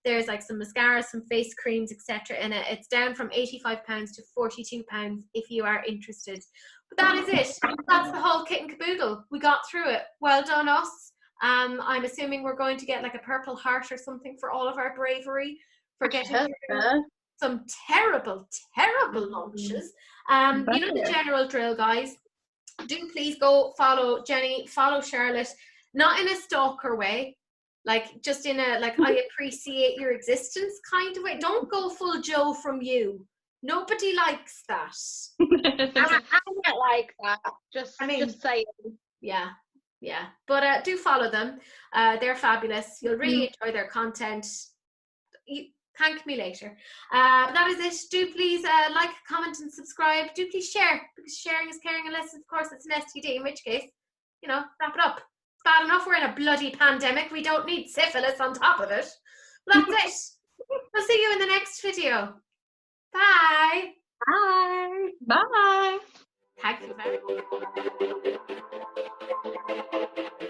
There's like some mascaras, some face creams, etc. in it. It's down from £85 to £42 if you are interested. But that is it. That's the whole kit and caboodle. We got through it. Well done us. I'm assuming we're going to get like a purple heart or something for all of our bravery for getting through some terrible launches. You know the general drill, guys. Do please go follow Jenny, follow Charlotte, not in a stalker way. Like, just in a, like, I appreciate your existence kind of way. Don't go full Joe from you. Nobody likes that. I don't like that. Just saying. Yeah. But do follow them. They're fabulous. You'll really enjoy their content. You thank me later. But that is it. Do please like, comment, and subscribe. Do please share, because sharing is caring, unless, of course, it's an STD, in which case, you know, wrap it up. Bad enough we're in a bloody pandemic. We don't need syphilis on top of it. Well, that's it. We'll see you in the next video. Bye. Bye. Bye. Thank you very much.